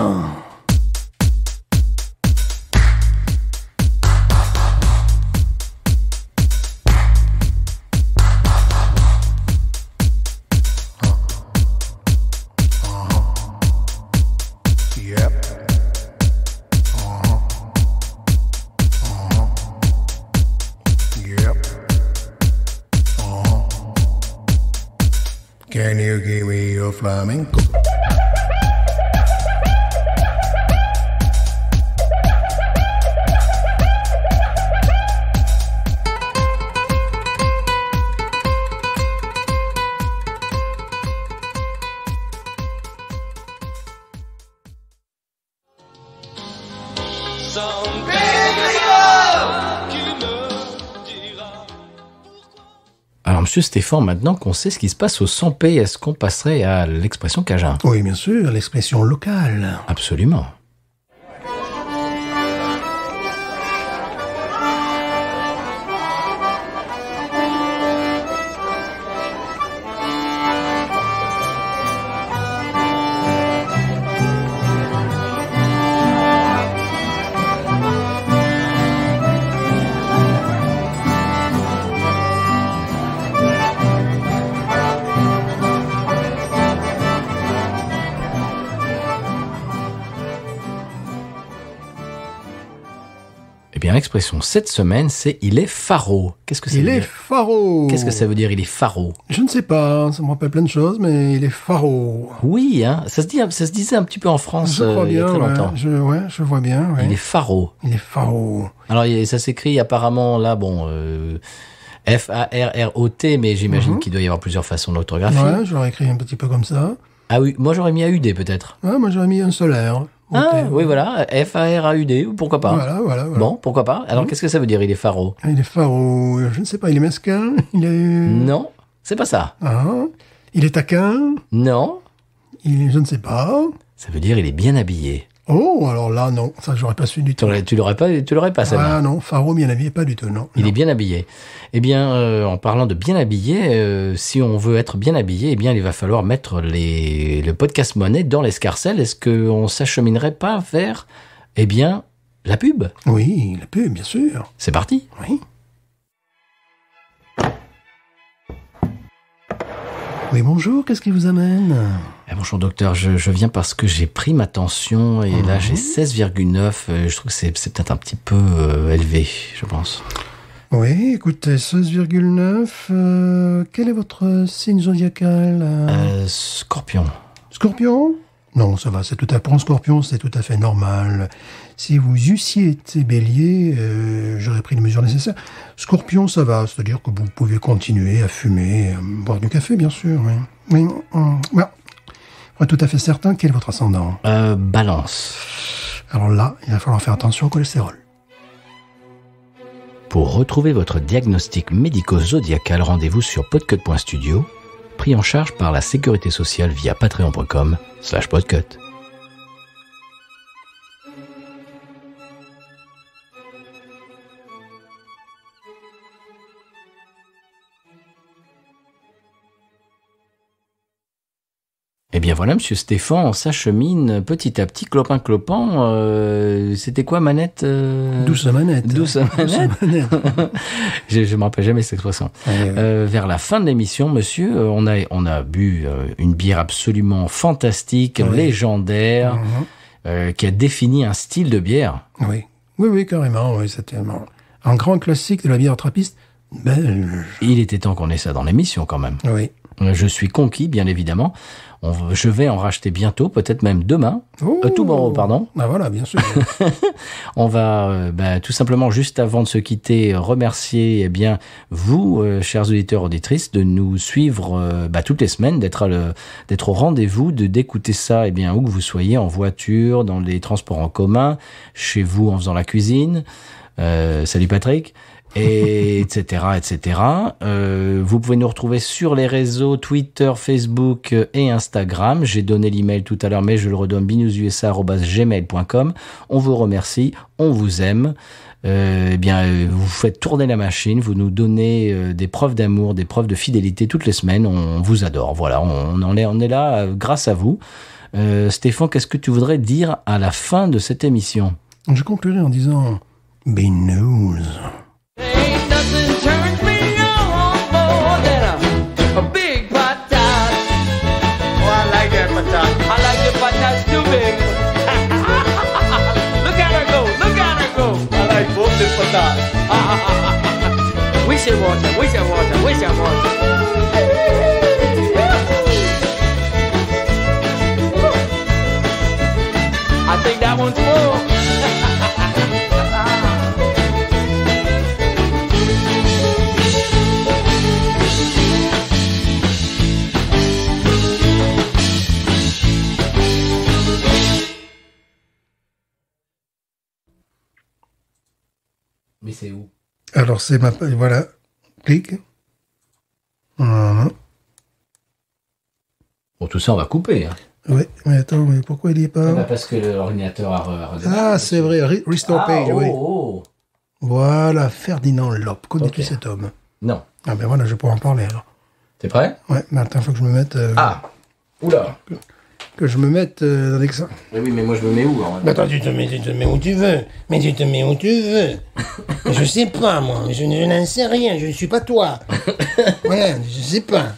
Can you give me your flamenco? Alors, monsieur Stéphane, maintenant qu'on sait ce qui se passe au 100p, est-ce qu'on passerait à l'expression Cajun? Oui, bien sûr, l'expression locale. Absolument. Eh bien, l'expression cette semaine, c'est « il est faro ». Qu'est-ce que ça veut dire? Il est faro. Qu'est-ce que ça veut dire, il est faro? Je ne sais pas, ça me rappelle plein de choses, mais il est faro. Oui, hein, ça se disait un petit peu en France Je crois il y a bien, très longtemps. je vois bien. Ouais. Il est faro. Il est faro. Alors, ça s'écrit apparemment, là, bon, F-A-R-R-O-T, mais j'imagine qu'il doit y avoir plusieurs façons d'orthographier. Ouais, j'aurais écrit un petit peu comme ça. Ah oui, moi j'aurais mis AUD peut-être. Ouais, moi j'aurais mis un solaire. Ah, oui, voilà, F-A-R-A-U-D, pourquoi pas. Voilà. Bon, pourquoi pas. Alors, qu'est-ce que ça veut dire, il est faro? Il est faro, je ne sais pas, il est mesquin, il est... Non, c'est pas ça. Ah, il est taquin, Non, je ne sais pas. ça veut dire il est bien habillé. Oh, alors là, non, ça j'aurais pas su du tout. Tu l'aurais pas, celle-là. Ah non, faro bien habillé, pas du tout, non. Il est bien habillé. Eh bien, en parlant de bien habillé, si on veut être bien habillé, eh bien, il va falloir mettre le podcast monnaie dans l'escarcelle. Est-ce qu'on s'acheminerait pas vers, eh bien, la pub? Oui, la pub, bien sûr. C'est parti. Oui. Oui, bonjour, qu'est-ce qui vous amène? Bonjour docteur, je viens parce que j'ai pris ma tension et là j'ai 16,9. Je trouve que c'est peut-être un petit peu élevé, je pense. Oui, écoutez, 16,9. Quel est votre signe zodiacal? Scorpion. Scorpion? Non, ça va, c'est tout à fait, pour un scorpion, c'est tout à fait normal. Si vous eussiez été bélier, j'aurais pris les mesures nécessaires. Scorpion, ça va, c'est-à-dire que vous pouvez continuer à fumer, à boire du café, bien sûr. Oui. Mais, voilà. Pour être tout à fait certain, quel est votre ascendant? Balance. Alors là, il va falloir faire attention au cholestérol. Pour retrouver votre diagnostic médico-zodiacal, rendez-vous sur podcut.studio, pris en charge par la Sécurité sociale via patreon.com/podcut. Eh bien voilà, Monsieur Stéphane, on s'achemine petit à petit, clopin-clopin. C'était quoi, manette Douce manette. Douce manette. Je me rappelle jamais cette expression. Vers la fin de l'émission, monsieur, on a bu une bière absolument fantastique, légendaire, qui a défini un style de bière. Oui, carrément. Oui, c'était un grand classique de la bière trappiste belge. Il était temps qu'on ait ça dans l'émission, quand même. Oui. Je suis conquis, bien évidemment. Je vais en racheter bientôt, peut-être même demain. Tomorrow, pardon. Ah voilà, bien sûr. On va tout simplement, juste avant de se quitter, remercier vous, chers auditeurs, auditrices, de nous suivre toutes les semaines, d'être au rendez-vous, d'écouter ça où que vous soyez, en voiture, dans les transports en commun, chez vous en faisant la cuisine. Salut Patrick. Et etc. Vous pouvez nous retrouver sur les réseaux Twitter, Facebook et Instagram. J'ai donné l'email tout à l'heure, mais je le redonne, binoususa@gmail.com. On vous remercie, on vous aime. Vous faites tourner la machine, vous nous donnez des preuves d'amour, des preuves de fidélité toutes les semaines. On vous adore. Voilà, on est là grâce à vous. Stéphane, qu'est-ce que tu voudrais dire à la fin de cette émission? Je conclurai en disant Binous. Ain't nothing turns me on more than a big patat. Oh, I like that patat. I like the patats too big. Look at her go, look at her go. I like both the patats. We should watch her, we should watch her, we should watch her. I think that one's full. Mais c'est où? Alors c'est voilà, clique. Voilà. Bon, tout ça, on va couper. Oui, mais attends, mais pourquoi il n'y est pas? Parce que l'ordinateur a Ah, c'est vrai, Restore Page, oui. Voilà, Ferdinand Lopp. Connais-tu cet homme? Non. Ah ben voilà, je pourrais en parler alors. T'es prêt? Ouais, mais attends, il faut que je me mette... Oula. Que je me mette dans l'exemple. Oui, mais moi je me mets où alors? Attends, tu te mets où tu veux. Mais tu te mets où tu veux. Je sais pas, moi. Je n'en sais rien. Je ne suis pas toi. Ouais, je sais pas.